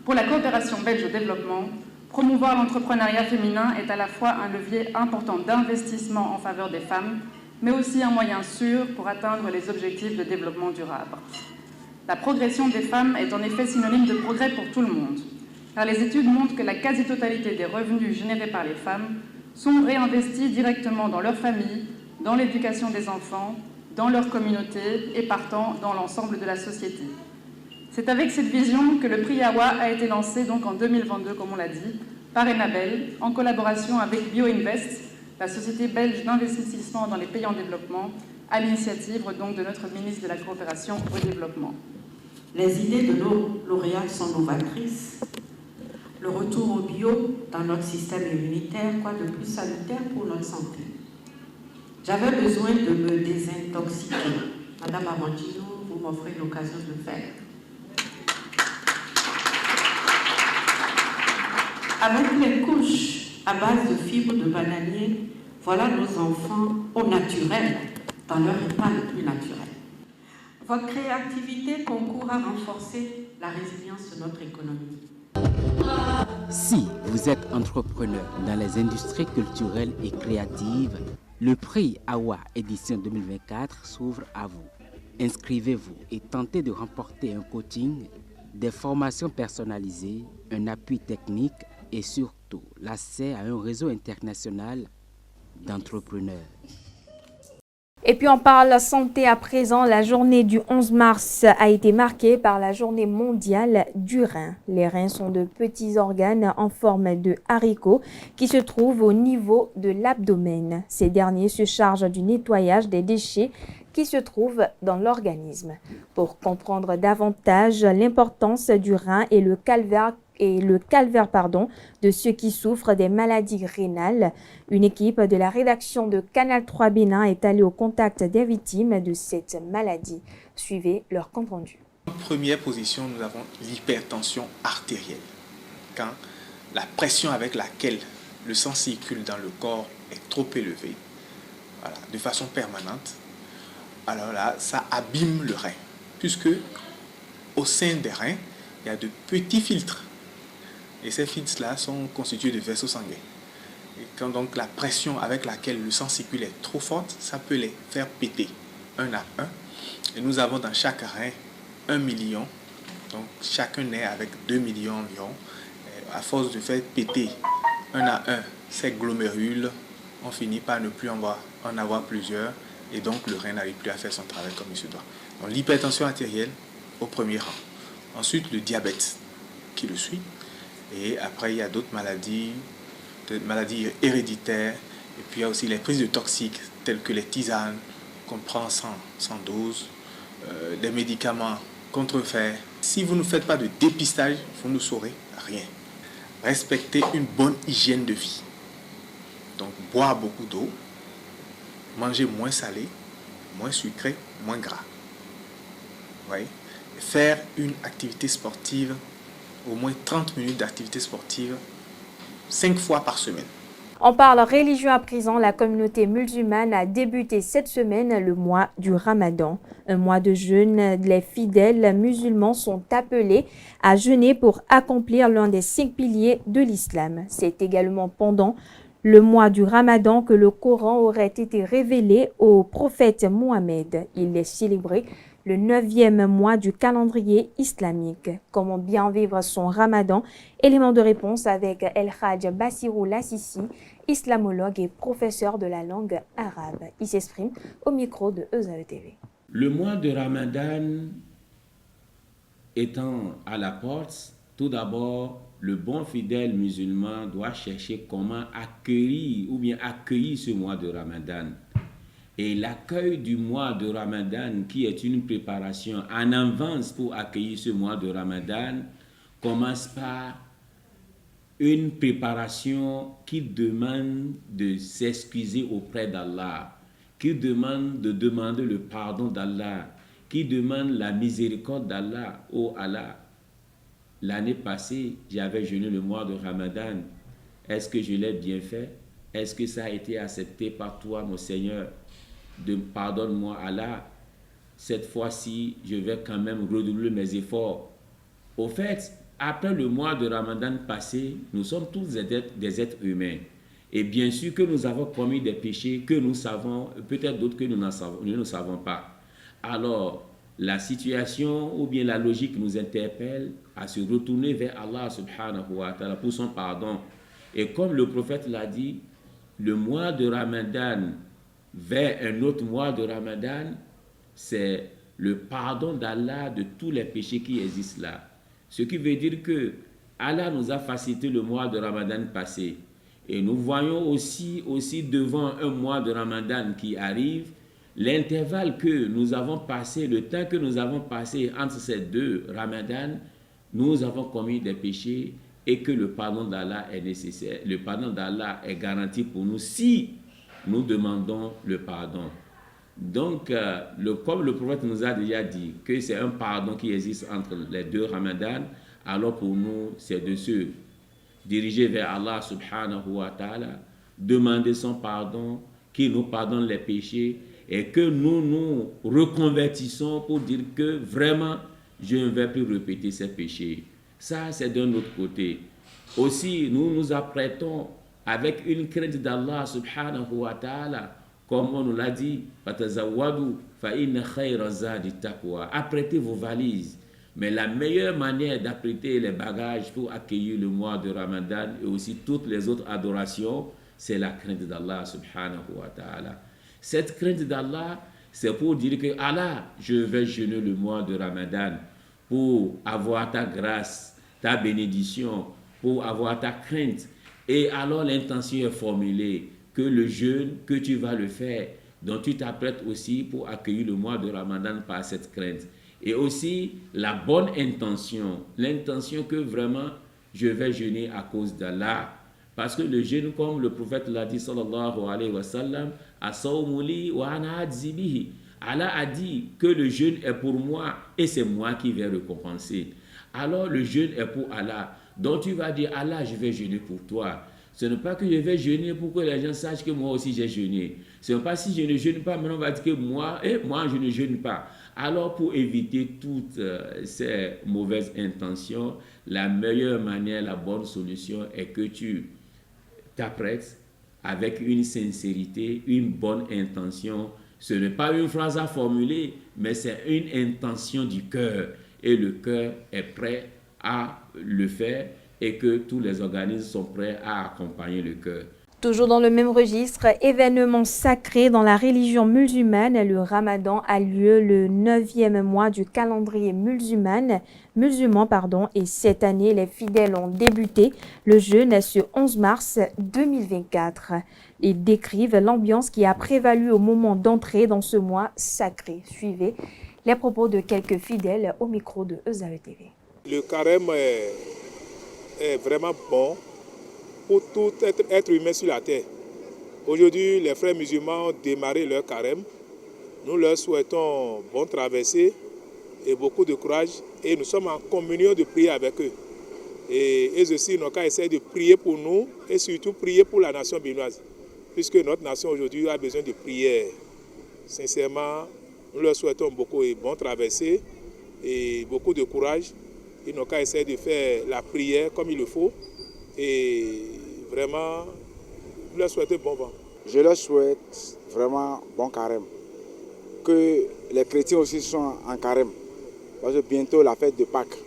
Pour la coopération belge au développement, promouvoir l'entrepreneuriat féminin est à la fois un levier important d'investissement en faveur des femmes, mais aussi un moyen sûr pour atteindre les objectifs de développement durable. La progression des femmes est en effet synonyme de progrès pour tout le monde, car les études montrent que la quasi-totalité des revenus générés par les femmes sont réinvestis directement dans leur famille, dans l'éducation des enfants, dans leur communauté et partant dans l'ensemble de la société. C'est avec cette vision que le prix AWA a été lancé donc en 2022, comme on l'a dit, par Enabel, en collaboration avec BioInvest, la société belge d'investissement dans les pays en développement, à l'initiative donc de notre ministre de la Coopération au développement. Les idées de nos lauréats sont novatrices. Le retour au bio dans notre système immunitaire, quoi de plus salutaire pour notre santé. J'avais besoin de me désintoxiquer. Madame Awandinou, vous m'offrez l'occasion de le faire. Avec les couches à base de fibres de bananier, voilà nos enfants au naturel, dans leur état le plus naturel. Votre créativité concourt à renforcer la résilience de notre économie. Si vous êtes entrepreneur dans les industries culturelles et créatives, le prix AWA édition 2024 s'ouvre à vous. Inscrivez-vous et tentez de remporter un coaching, des formations personnalisées, un appui technique et surtout l'accès à un réseau international d'entrepreneurs. Et puis on parle santé à présent. La journée du 11 mars a été marquée par la journée mondiale du rein. Les reins sont de petits organes en forme de haricots qui se trouvent au niveau de l'abdomen. Ces derniers se chargent du nettoyage des déchets qui se trouvent dans l'organisme. Pour comprendre davantage l'importance du rein et le calvaire de ceux qui souffrent des maladies rénales, une équipe de la rédaction de Canal 3 Bénin est allée au contact des victimes de cette maladie. Suivez leur compte rendu. En première position, nous avons l'hypertension artérielle. Quand la pression avec laquelle le sang circule dans le corps est trop élevée, voilà, de façon permanente, alors là, ça abîme le rein, puisque au sein des reins, il y a de petits filtres. Et ces filtres-là sont constitués de vaisseaux sanguins. Et quand donc la pression avec laquelle le sang circule est trop forte, ça peut les faire péter un à un. Et nous avons dans chaque rein 1 million. Donc chacun naît avec 2 millions environ. Et à force de faire péter un à un ces glomérules, on finit par ne plus en avoir plusieurs. Et donc le rein n'arrive plus à faire son travail comme il se doit. Donc l'hypertension artérielle au premier rang. Ensuite le diabète qui le suit. Et après, il y a d'autres maladies héréditaires. Et puis, il y a aussi les prises de toxiques, telles que les tisanes qu'on prend sans dose, des médicaments contrefaits. Si vous ne faites pas de dépistage, vous ne saurez rien. Respectez une bonne hygiène de vie. Donc, boire beaucoup d'eau, manger moins salé, moins sucré, moins gras. Ouais. Faire une activité sportive, au moins 30 minutes d'activité sportive, 5 fois par semaine. On parle religion à présent. La communauté musulmane a débuté cette semaine le mois du Ramadan. Un mois de jeûne. Les fidèles musulmans sont appelés à jeûner pour accomplir l'un des 5 piliers de l'islam. C'est également pendant le mois du Ramadan que le Coran aurait été révélé au prophète Mohammed. Il est célébré le 9e mois du calendrier islamique. Comment bien vivre son Ramadan? Élément de réponse avec El Hadj Bassirou Lassissi, islamologue et professeur de la langue arabe. Il s'exprime au micro de EZAE TV. Le mois de Ramadan étant à la porte, tout d'abord, le bon fidèle musulman doit chercher comment accueillir ce mois de Ramadan. Et l'accueil du mois de Ramadan, qui est une préparation en avance pour accueillir ce mois de Ramadan, commence par une préparation qui demande de s'excuser auprès d'Allah, qui demande de demander le pardon d'Allah, qui demande la miséricorde d'Allah. Oh Allah, l'année passée, j'avais jeûné le mois de Ramadan. Est-ce que je l'ai bien fait? Est-ce que ça a été accepté par toi, mon Seigneur? Pardonne-moi Allah, cette fois-ci, je vais quand même redoubler mes efforts. Au fait, après le mois de Ramadan passé, nous sommes tous des êtres humains. Et bien sûr que nous avons commis des péchés que nous savons, peut-être d'autres que nous ne savons pas. Alors, la situation ou bien la logique nous interpelle à se retourner vers Allah subhanahu wa ta'ala pour son pardon. Et comme le prophète l'a dit, le mois de Ramadan vers un autre mois de Ramadan, c'est le pardon d'Allah de tous les péchés qui existent là. Ce qui veut dire que Allah nous a facilité le mois de Ramadan passé. Et nous voyons aussi devant un mois de Ramadan qui arrive, l'intervalle que nous avons passé, le temps que nous avons passé entre ces deux Ramadans, nous avons commis des péchés et que le pardon d'Allah est nécessaire. Le pardon d'Allah est garanti pour nous si nous demandons le pardon. Donc, comme le prophète nous a déjà dit que c'est un pardon qui existe entre les deux Ramadans, alors pour nous, c'est de ce diriger vers Allah subhanahu wa ta'ala, demander son pardon, qu'il nous pardonne les péchés et que nous nous reconvertissons pour dire que vraiment, je ne vais plus répéter ces péchés. Ça, c'est d'un autre côté. Aussi, nous nous apprêtons avec une crainte d'Allah subhanahu wa ta'ala, comme on nous l'a dit, apprêtez vos valises. Mais la meilleure manière d'apprêter les bagages pour accueillir le mois de Ramadan et aussi toutes les autres adorations, c'est la crainte d'Allah subhanahu wa ta'ala. Cette crainte d'Allah, c'est pour dire que Allah, je vais jeûner le mois de Ramadan pour avoir ta grâce, ta bénédiction, pour avoir ta crainte. Et alors l'intention est formulée que le jeûne, que tu vas le faire, dont tu t'apprêtes aussi pour accueillir le mois de Ramadan par cette crainte. Et aussi la bonne intention, l'intention que vraiment je vais jeûner à cause d'Allah. Parce que le jeûne, comme le prophète l'a dit, sallallahu alayhi wa sallam, as-sawmuli wa ana ajzi bihi. Allah a dit que le jeûne est pour moi et c'est moi qui vais récompenser. Alors le jeûne est pour Allah. Donc tu vas dire, Allah, je vais jeûner pour toi. Ce n'est pas que je vais jeûner pour que les gens sachent que moi aussi j'ai jeûné. Ce n'est pas si je ne jeûne pas, maintenant on va dire que moi je ne jeûne pas. Alors pour éviter toutes ces mauvaises intentions, la meilleure manière, la bonne solution est que tu t'apprêtes avec une sincérité, une bonne intention. Ce n'est pas une phrase à formuler, mais c'est une intention du cœur. Et le cœur est prêt à le faire et que tous les organismes sont prêts à accompagner le cœur. Toujours dans le même registre, événement sacré dans la religion musulmane, le Ramadan a lieu le 9e mois du calendrier musulman, et cette année, les fidèles ont débuté le jeûne ce 11 mars 2024. Ils décrivent l'ambiance qui a prévalu au moment d'entrer dans ce mois sacré. Suivez les propos de quelques fidèles au micro de EZAE TV. Le carême est vraiment bon pour tout être humain sur la terre. Aujourd'hui, les frères musulmans ont démarré leur carême. Nous leur souhaitons bonne traversée et beaucoup de courage. Et nous sommes en communion de prière avec eux. Et eux aussi n'ont qu'à essayer de prier pour nous et surtout prier pour la nation béninoise. Puisque notre nation aujourd'hui a besoin de prière. Sincèrement, nous leur souhaitons beaucoup de bonne traversée et beaucoup de courage. Ils n'ont qu'à essayer de faire la prière comme il le faut. Et vraiment, je leur souhaite bon vent. Je leur souhaite vraiment bon carême. Que les chrétiens aussi soient en carême. Parce que bientôt la fête de Pâques.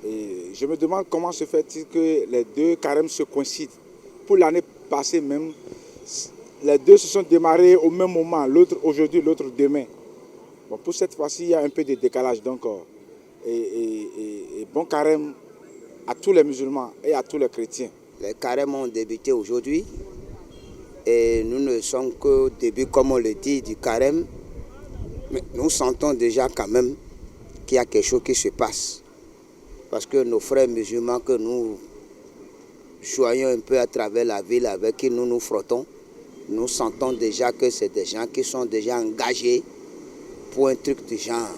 Et je me demande comment se fait-il que les deux carèmes se coïncident. Pour l'année passée même, les deux se sont démarrés au même moment. L'autre aujourd'hui, l'autre demain. Bon, pour cette fois-ci, il y a un peu de décalage. Donc, et bon carême à tous les musulmans et à tous les chrétiens. Les carèmes ont débuté aujourd'hui et nous ne sommes qu'au début, comme on le dit, du carême. Mais nous sentons déjà quand même qu'il y a quelque chose qui se passe. Parce que nos frères musulmans que nous choyons un peu à travers la ville avec qui nous nous frottons, nous sentons déjà que c'est des gens qui sont déjà engagés pour un truc du genre.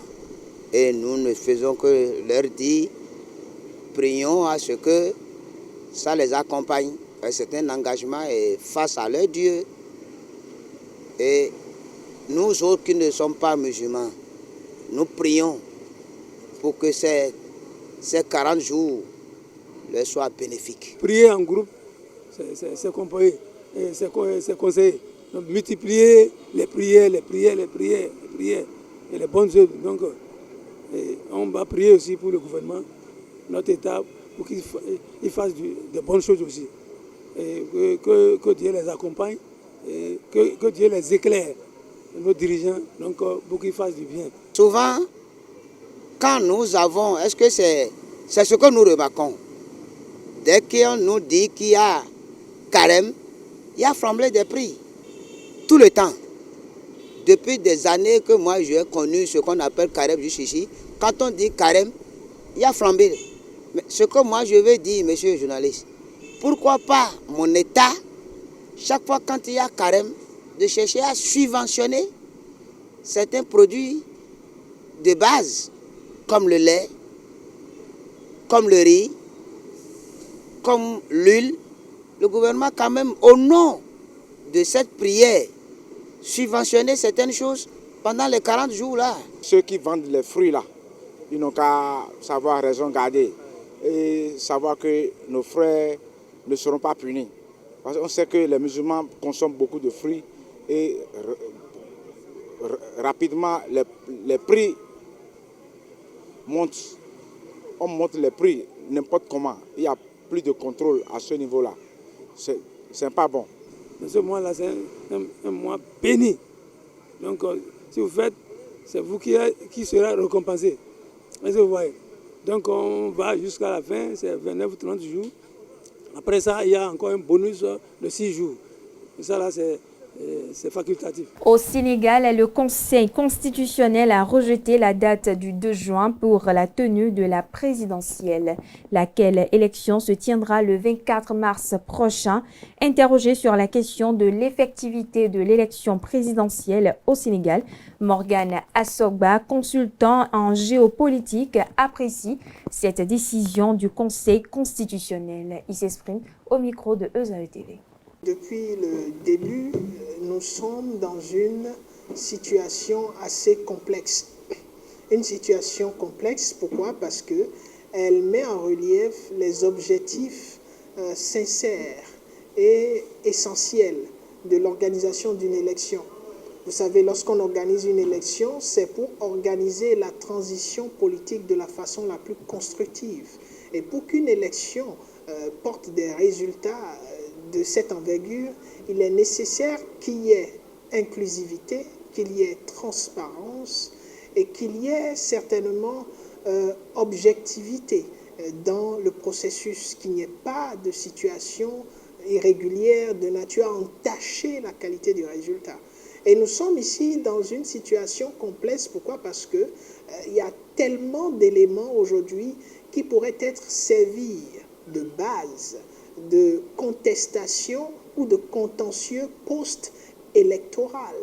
Et nous ne faisons que leur dire, prions à ce que ça les accompagne. C'est un engagement et face à leur Dieu. Et nous autres qui ne sommes pas musulmans, nous prions pour que ces 40 jours leur soient bénéfiques. Prier en groupe, c'est compris, c'est conseillé. Donc multiplier les prières et les bonnes œuvres. Donc, et on va prier aussi pour le gouvernement, notre État, pour qu'il fasse de bonnes choses aussi. Et que Dieu les accompagne, et que Dieu les éclaire, nos dirigeants, donc pour qu'ils fassent du bien. Souvent, quand nous avons, est-ce que c'est ce que nous remarquons? Dès qu'on nous dit qu'il y a carême, il y a flambé des prix. Tout le temps. Depuis des années que moi j'ai connu ce qu'on appelle carême jusqu'ici, quand on dit carême, il y a flambé. Mais ce que moi je veux dire, monsieur le journaliste, pourquoi pas mon État, chaque fois quand il y a carême, de chercher à subventionner certains produits de base, comme le lait, comme le riz, comme l'huile, le gouvernement quand même, au nom de cette prière, subventionner certaines choses pendant les 40 jours là. Ceux qui vendent les fruits là, ils n'ont qu'à savoir raison garder et savoir que nos frères ne seront pas punis. Parce qu'on sait que les musulmans consomment beaucoup de fruits et rapidement les prix montent. On monte les prix n'importe comment. Il n'y a plus de contrôle à ce niveau-là. C'est pas bon. Mais ce mois-là, c'est un mois béni. Donc, si vous faites, c'est vous qui sera récompensé. Est-ce que vous voyez? Donc, on va jusqu'à la fin, c'est 29 ou 30 jours. Après ça, il y a encore un bonus de 6 jours. Et ça, là, c'est facultatif. Au Sénégal, le Conseil constitutionnel a rejeté la date du 2 juin pour la tenue de la présidentielle, laquelle élection se tiendra le 24 mars prochain. Interrogé sur la question de l'effectivité de l'élection présidentielle au Sénégal, Morgan Assogba, consultant en géopolitique, apprécie cette décision du Conseil constitutionnel. Il s'exprime au micro de ESAE TV. Depuis le début, nous sommes dans une situation assez complexe. Une situation complexe, pourquoi? Parce qu'elle met en relief les objectifs sincères et essentiels de l'organisation d'une élection. Vous savez, lorsqu'on organise une élection, c'est pour organiser la transition politique de la façon la plus constructive. Et pour qu'une élection porte des résultats de cette envergure, il est nécessaire qu'il y ait inclusivité, qu'il y ait transparence et qu'il y ait certainement objectivité dans le processus, qu'il n'y ait pas de situation irrégulière de nature à entacher la qualité du résultat. Et nous sommes ici dans une situation complexe. Pourquoi? Parce que il y a tellement d'éléments aujourd'hui qui pourraient être servis de base de contestation ou de contentieux post-électoral.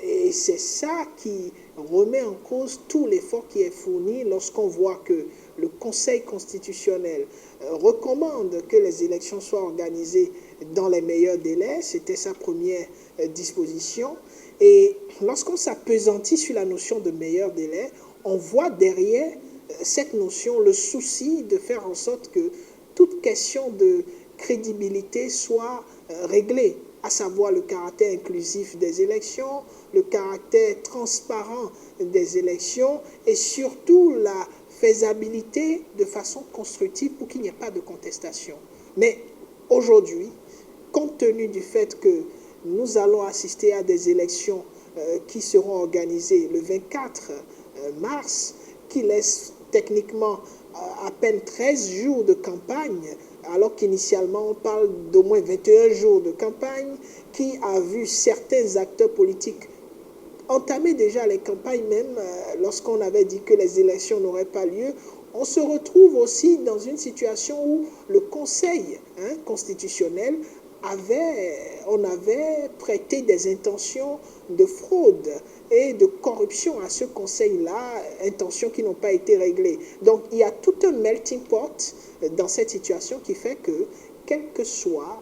Et c'est ça qui remet en cause tout l'effort qui est fourni lorsqu'on voit que le Conseil constitutionnel recommande que les élections soient organisées dans les meilleurs délais. C'était sa première disposition. Et lorsqu'on s'appesantit sur la notion de meilleurs délais, on voit derrière cette notion le souci de faire en sorte que toute question de crédibilité soit réglée, à savoir le caractère inclusif des élections, le caractère transparent des élections et surtout la faisabilité de façon constructive pour qu'il n'y ait pas de contestation. Mais aujourd'hui, compte tenu du fait que nous allons assister à des élections qui seront organisées le 24 mars, qui laissent techniquement à peine 13 jours de campagne, alors qu'initialement on parle d'au moins 21 jours de campagne, qui a vu certains acteurs politiques entamer déjà les campagnes même lorsqu'on avait dit que les élections n'auraient pas lieu. On se retrouve aussi dans une situation où le Conseil constitutionnel avait prêté des intentions de fraude et de corruption à ce Conseil-là, intentions qui n'ont pas été réglées. Donc il y a tout un melting pot dans cette situation qui fait que, quelles que soient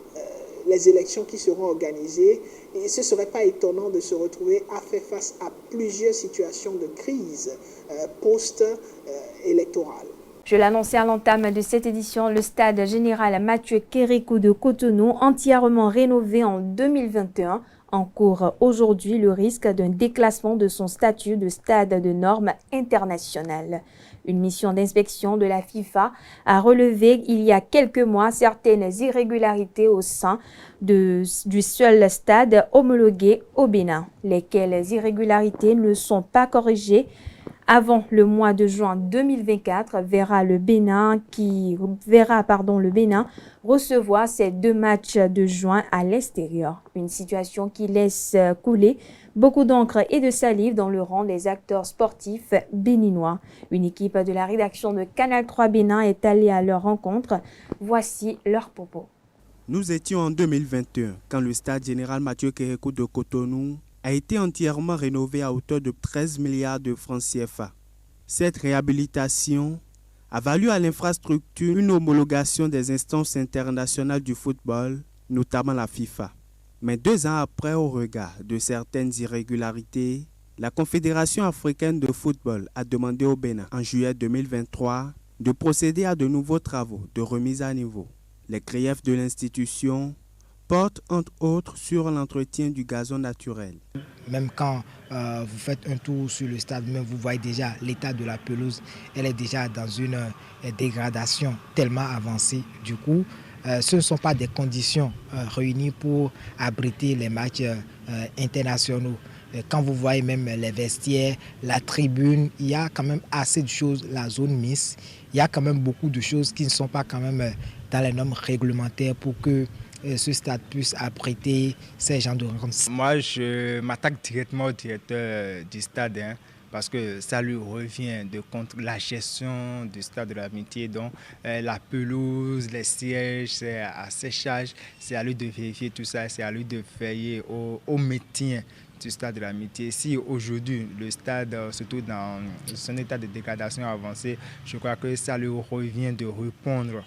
les élections qui seront organisées, et ce ne serait pas étonnant de se retrouver à faire face à plusieurs situations de crise post-électorale. Je l'annonçais à l'entame de cette édition, le stade général Mathieu Kérékou de Cotonou, entièrement rénové en 2021, encourt aujourd'hui le risque d'un déclassement de son statut de stade de normes internationales. Une mission d'inspection de la FIFA a relevé il y a quelques mois certaines irrégularités au sein du seul stade homologué au Bénin, lesquelles irrégularités ne sont pas corrigées avant le mois de juin 2024, le Bénin recevoir ses 2 matchs de juin à l'extérieur. Une situation qui laisse couler beaucoup d'encre et de salive dans le rang des acteurs sportifs béninois. Une équipe de la rédaction de Canal 3 Bénin est allée à leur rencontre. Voici leurs propos. Nous étions en 2021 quand le stade général Mathieu Kérékou de Cotonou a été entièrement rénové à hauteur de 13 milliards de francs CFA. Cette réhabilitation a valu à l'infrastructure une homologation des instances internationales du football, notamment la FIFA. Mais 2 ans après, au regard de certaines irrégularités, la Confédération africaine de football a demandé au Bénin, en juillet 2023, de procéder à de nouveaux travaux de remise à niveau. Les griefs de l'institution portent entre autres sur l'entretien du gazon naturel. Même quand vous faites un tour sur le stade, même vous voyez déjà l'état de la pelouse, elle est déjà dans une dégradation tellement avancée. Du coup, ce ne sont pas des conditions réunies pour abriter les matchs internationaux. Quand vous voyez même les vestiaires, la tribune, il y a quand même assez de choses, la zone mixte, il y a quand même beaucoup de choses qui ne sont pas quand même dans les normes réglementaires pour que ce stade puisse abriter ces genres de rencontres. Moi, je m'attaque directement au directeur du stade, parce que ça lui revient de contre la gestion du stade de l'Amitié. Donc la pelouse, les sièges, c'est à ses charges, c'est à lui de vérifier tout ça, c'est à lui de veiller au maintien du stade de l'Amitié. Si aujourd'hui le stade se trouve dans son état de dégradation avancée, je crois que ça lui revient de répondre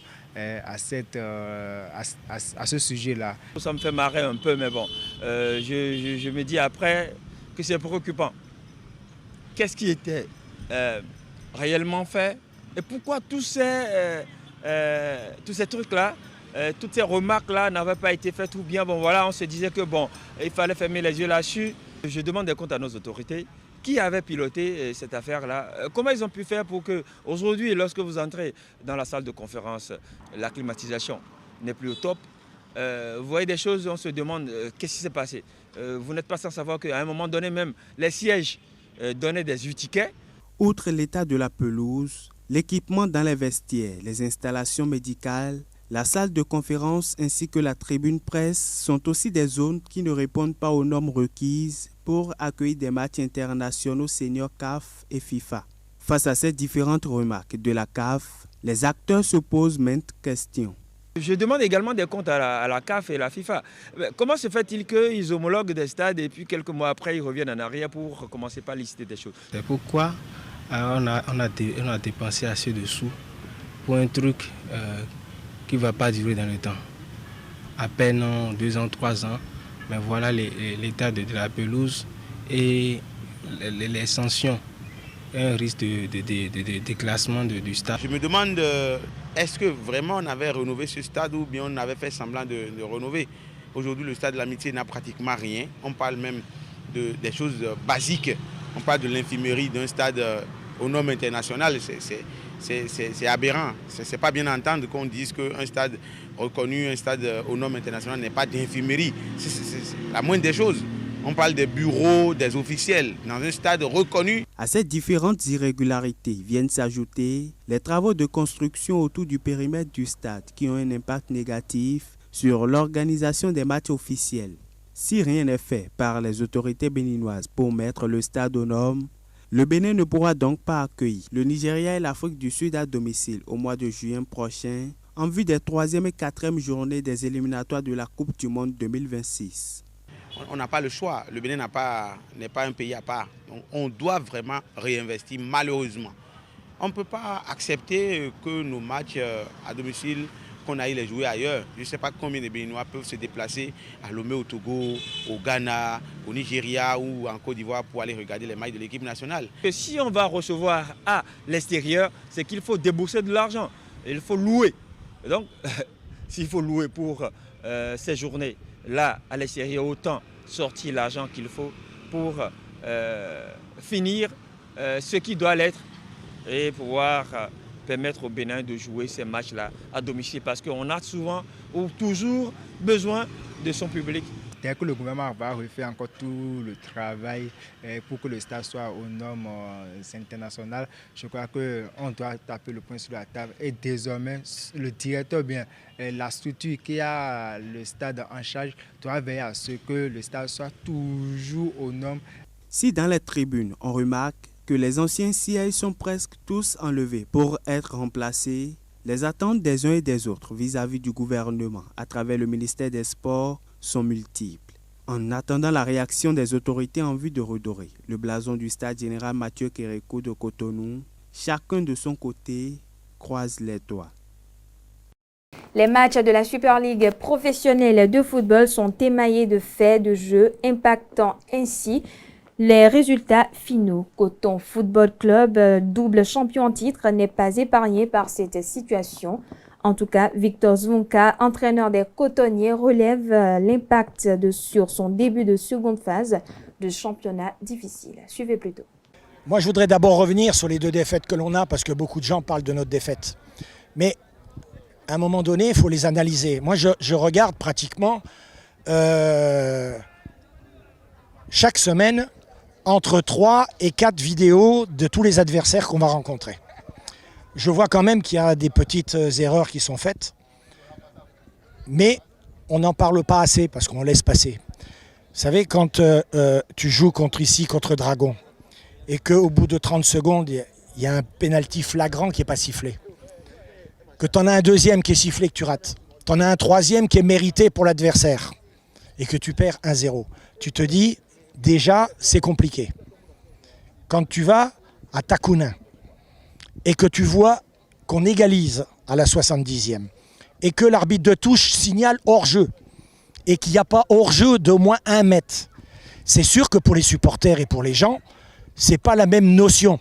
à ce sujet-là. Ça me fait marrer un peu, mais bon, je me dis après que c'est préoccupant. Qu'est-ce qui était réellement fait et pourquoi tous ces trucs-là, toutes ces remarques-là n'avaient pas été faites ou bien, bon voilà, on se disait que bon, il fallait fermer les yeux là-dessus. Je demande des comptes à nos autorités. Qui avait piloté cette affaire-là? Comment ils ont pu faire pour que, aujourd'hui, lorsque vous entrez dans la salle de conférence, la climatisation n'est plus au top? Vous voyez des choses, on se demande qu'est-ce qui s'est passé. Vous n'êtes pas sans savoir qu'à un moment donné, même les sièges donnaient des tickets. Outre l'état de la pelouse, l'équipement dans les vestiaires, les installations médicales, la salle de conférence ainsi que la tribune presse sont aussi des zones qui ne répondent pas aux normes requises pour accueillir des matchs internationaux seniors CAF et FIFA. Face à ces différentes remarques de la CAF, les acteurs se posent maintes questions. Je demande également des comptes à la CAF et la FIFA. Comment se fait-il qu'ils homologuent des stades et puis quelques mois après ils reviennent en arrière pour commencer par lister des choses? C'est pourquoi on a dépensé assez de sous pour un truc qui ne va pas durer dans le temps. À peine 2 ans, 3 ans, mais voilà l'état de la pelouse et les sanctions, un risque de déclassement du stade. Je me demande, est-ce que vraiment on avait rénové ce stade ou bien on avait fait semblant de rénover? Aujourd'hui, le stade de l'Amitié n'a pratiquement rien. On parle même des choses basiques. On parle de l'infirmerie d'un stade aux normes internationales. C'est aberrant. Ce n'est pas bien entendre qu'on dise qu'un stade reconnu, un stade aux normes internationales n'est pas d'infirmerie. C'est la moindre des choses. On parle des bureaux, des officiels, dans un stade reconnu. À ces différentes irrégularités viennent s'ajouter les travaux de construction autour du périmètre du stade qui ont un impact négatif sur l'organisation des matchs officiels. Si rien n'est fait par les autorités béninoises pour mettre le stade aux normes, le Bénin ne pourra donc pas accueillir le Nigeria et l'Afrique du Sud à domicile au mois de juin prochain en vue des 3e et 4e journées des éliminatoires de la Coupe du Monde 2026. On n'a pas le choix. Le Bénin n'est pas un pays à part. Donc on doit vraiment réinvestir, malheureusement. On ne peut pas accepter que nos matchs à domicile, qu'on aille les jouer ailleurs. Je ne sais pas combien de Béninois peuvent se déplacer à Lomé au Togo, au Ghana, au Nigeria ou en Côte d'Ivoire pour aller regarder les matchs de l'équipe nationale. Et si on va recevoir à l'extérieur, c'est qu'il faut débourser de l'argent. Il faut louer. Et donc, s'il faut louer pour ces journées-là à l'extérieur, autant sortir l'argent qu'il faut pour finir ce qui doit l'être et pouvoir permettre au Bénin de jouer ces matchs-là à domicile parce qu'on a souvent ou toujours besoin de son public. Dès que le gouvernement va refaire encore tout le travail pour que le stade soit aux normes internationales, je crois qu'on doit taper le poing sur la table et désormais le directeur, bien la structure qui a le stade en charge doit veiller à ce que le stade soit toujours aux normes. Si dans les tribunes on remarque que les anciens sièges sont presque tous enlevés pour être remplacés, les attentes des uns et des autres vis-à-vis du gouvernement à travers le ministère des Sports sont multiples. En attendant la réaction des autorités en vue de redorer le blason du stade général Mathieu Kérékou de Cotonou, chacun de son côté croise les doigts. Les matchs de la Super League professionnelle de football sont émaillés de faits de jeu impactant ainsi les résultats finaux. Coton Football Club, double champion en titre, n'est pas épargné par cette situation. En tout cas, Victor Zvonka, entraîneur des cotonniers, relève l'impact sur son début de seconde phase de championnat difficile. Suivez plutôt. Moi, je voudrais d'abord revenir sur les 2 défaites que l'on a, parce que beaucoup de gens parlent de notre défaite. Mais à un moment donné, il faut les analyser. Moi, je regarde pratiquement chaque semaine entre 3 et 4 vidéos de tous les adversaires qu'on va rencontrer. Je vois quand même qu'il y a des petites erreurs qui sont faites, mais on n'en parle pas assez parce qu'on laisse passer. Vous savez, quand tu joues contre Dragon et qu'au bout de 30 secondes, il y a un pénalty flagrant qui n'est pas sifflé, que tu en as un deuxième qui est sifflé que tu rates, tu en as un troisième qui est mérité pour l'adversaire et que tu perds 1-0, tu te dis, déjà, c'est compliqué. Quand tu vas à Takunin et que tu vois qu'on égalise à la 70e et que l'arbitre de touche signale hors-jeu et qu'il n'y a pas hors-jeu d'au moins 1 mètre, c'est sûr que pour les supporters et pour les gens, ce n'est pas la même notion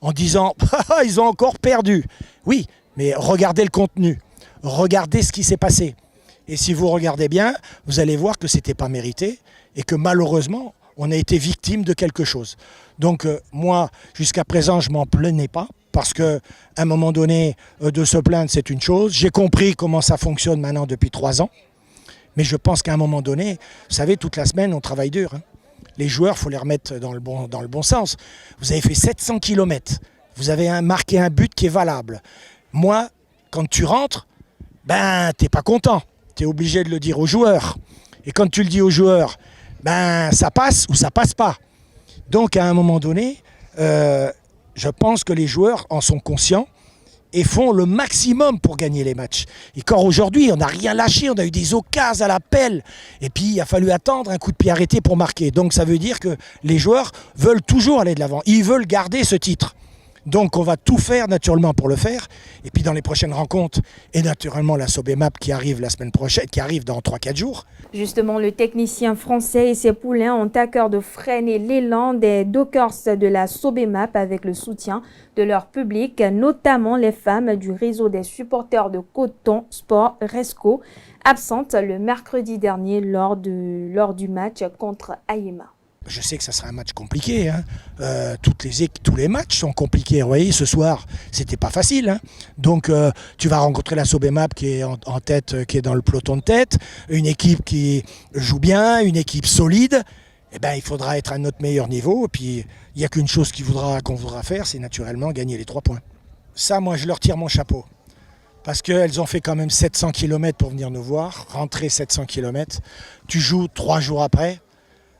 en disant « ils ont encore perdu ». Oui, mais regardez le contenu, regardez ce qui s'est passé. Et si vous regardez bien, vous allez voir que ce n'était pas mérité et que malheureusement, on a été victime de quelque chose. Donc moi, jusqu'à présent, je ne m'en plaignais pas parce qu'à un moment donné, de se plaindre, c'est une chose. J'ai compris comment ça fonctionne maintenant depuis 3 ans. Mais je pense qu'à un moment donné, vous savez, toute la semaine, on travaille dur. Hein. Les joueurs, il faut les remettre dans le bon sens. Vous avez fait 700 km. Vous avez marqué un but qui est valable. Moi, quand tu rentres, ben, tu n'es pas content. Tu es obligé de le dire aux joueurs. Et quand tu le dis aux joueurs, ben, ça passe ou ça passe pas. Donc, à un moment donné, je pense que les joueurs en sont conscients et font le maximum pour gagner les matchs. Et quand aujourd'hui, on n'a rien lâché, on a eu des occasions à la pelle. Et puis, il a fallu attendre un coup de pied arrêté pour marquer. Donc, ça veut dire que les joueurs veulent toujours aller de l'avant. Ils veulent garder ce titre. Donc on va tout faire naturellement pour le faire. Et puis dans les prochaines rencontres, et naturellement la Sobemap qui arrive la semaine prochaine, qui arrive dans 3-4 jours. Justement, le technicien français et ses poulains ont à cœur de freiner l'élan des dockers de la Sobemap avec le soutien de leur public, notamment les femmes du réseau des supporters de Coton Sport Resco, absentes le mercredi dernier lors du match contre Ayema. Je sais que ça sera un match compliqué. Hein. Tous les matchs sont compliqués. Vous voyez, ce soir, c'était pas facile. Hein. Donc, tu vas rencontrer la Sobemap qui est en tête, qui est dans le peloton de tête, une équipe qui joue bien, une équipe solide. Eh ben, il faudra être à notre meilleur niveau. Et puis, il n'y a qu'une chose qu'on voudra faire, c'est naturellement gagner les 3 points. Ça, moi, je leur tire mon chapeau. Parce qu'elles ont fait quand même 700 km pour venir nous voir, rentrer 700 km. Tu joues 3 jours après.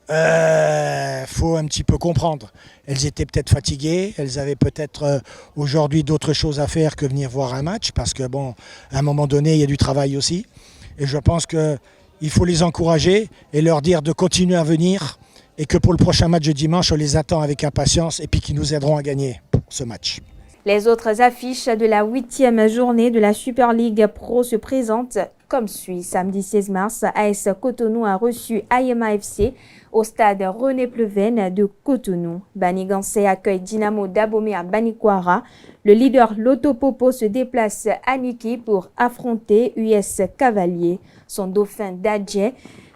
Faut un petit peu comprendre. Elles étaient peut-être fatiguées, elles avaient peut-être aujourd'hui d'autres choses à faire que venir voir un match, parce que bon, à un moment donné, il y a du travail aussi. Et je pense qu'il faut les encourager et leur dire de continuer à venir et que pour le prochain match de dimanche, on les attend avec impatience et puis qu'ils nous aideront à gagner ce match. Les autres affiches de la 8e journée de la Super League Pro se présentent comme suit. Samedi 16 mars, AS Cotonou a reçu Ayema FC au stade René Pleven de Cotonou. Banigansé accueille Dynamo d'Abomey à Banikwara. Le leader Loto Popo se déplace à Niki pour affronter US Cavalier. Son dauphin Dadje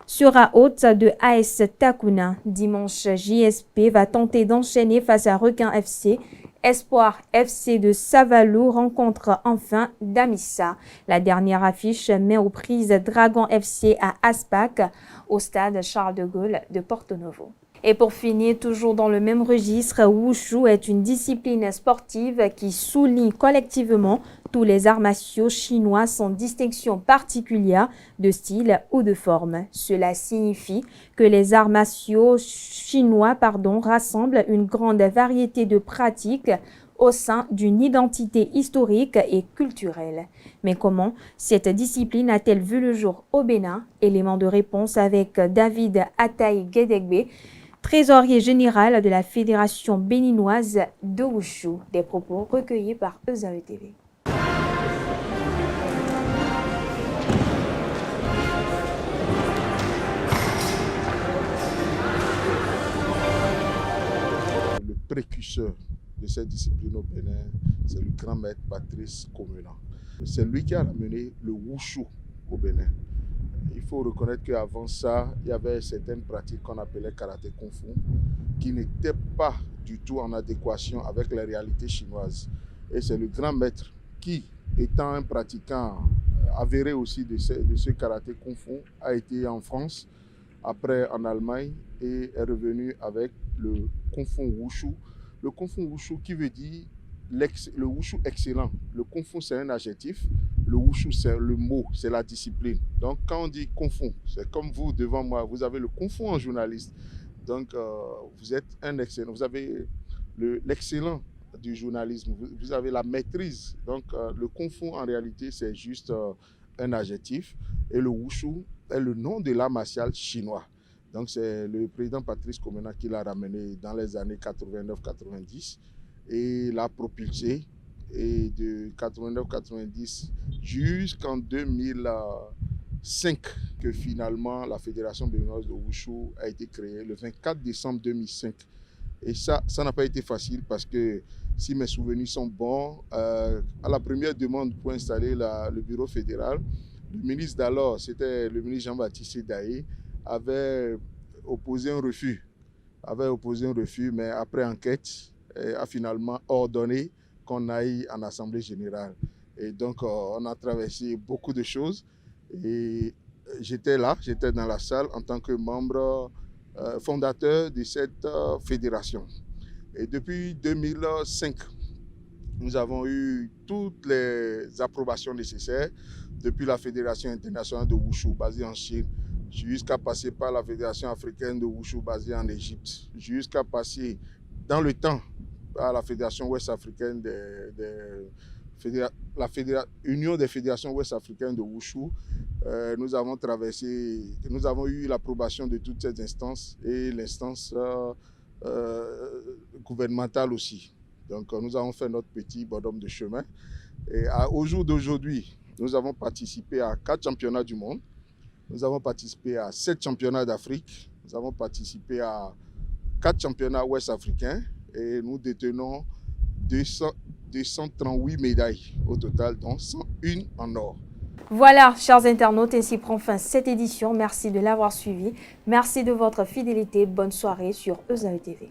sera hôte de AS Takuna. Dimanche, JSP va tenter d'enchaîner face à Requin FC. Espoir FC de Savalou rencontre enfin Damissa. La dernière affiche met aux prises Dragon FC à Aspac au stade Charles de Gaulle de Porto Novo. Et pour finir, toujours dans le même registre, Wushu est une discipline sportive qui souligne collectivement tous les arts martiaux chinois sans distinction particulière de style ou de forme. Cela signifie que les arts martiaux chinois rassemblent une grande variété de pratiques au sein d'une identité historique et culturelle. Mais comment cette discipline a-t-elle vu le jour au Bénin? Élément de réponse avec David Ataï-Guédégbé, trésorier général de la Fédération béninoise de Wushu. Des propos recueillis par ESAE TV. précurseur de cette discipline au Bénin, c'est le grand maître Patrice Komena. C'est lui qui a ramené le wushu au Bénin. Il faut reconnaître qu'avant ça, il y avait certaines pratiques qu'on appelait karaté kung fu qui n'étaient pas du tout en adéquation avec les réalités chinoises. Et c'est le grand maître qui, étant un pratiquant avéré aussi de ce karaté kung fu, a été en France, après en Allemagne, et est revenu avec le kung fu wushu. Le kung fu wushu qui veut dire le wushu excellent. Le kung fu c'est un adjectif, le wushu c'est le mot, c'est la discipline. Donc quand on dit kung fu, c'est comme vous devant moi, vous avez le kung fu en journaliste. Donc vous êtes un excellent, vous avez l'excellent du journalisme, vous avez la maîtrise. Donc le kung fu en réalité c'est juste un adjectif, et le wushu est le nom de l'art martial chinois. Donc c'est le président Patrice Komena qui l'a ramené dans les années 89-90 et l'a propulsé, et de 89-90 jusqu'en 2005 que finalement la Fédération béninoise de Wushu a été créée le 24 décembre 2005. Et ça n'a pas été facile parce que si mes souvenirs sont bons, à la première demande pour installer le bureau fédéral, le ministre d'alors, c'était le ministre Jean-Baptiste Daye, avait opposé un refus, mais après enquête, a finalement ordonné qu'on aille en Assemblée générale. Et donc, on a traversé beaucoup de choses. Et j'étais dans la salle en tant que membre fondateur de cette fédération. Et depuis 2005, nous avons eu toutes les approbations nécessaires, depuis la Fédération internationale de Wushu basée en Chine, jusqu'à passer par la Fédération africaine de Wushu basée en Égypte, jusqu'à passer dans le temps par la Fédération ouest-africaine Union des fédérations ouest-africaines de Wushu. Nous avons eu l'approbation de toutes ces instances et l'instance gouvernementale aussi. Donc nous avons fait notre petit bonhomme de chemin. Et au jour d'aujourd'hui, nous avons participé à 4 championnats du monde. Nous avons participé à 7 championnats d'Afrique. Nous avons participé à 4 championnats ouest-africains. Et nous détenons 238 médailles au total, dont 101 en or. Voilà, chers internautes, ainsi prend fin cette édition. Merci de l'avoir suivi. Merci de votre fidélité. Bonne soirée sur EZAE TV.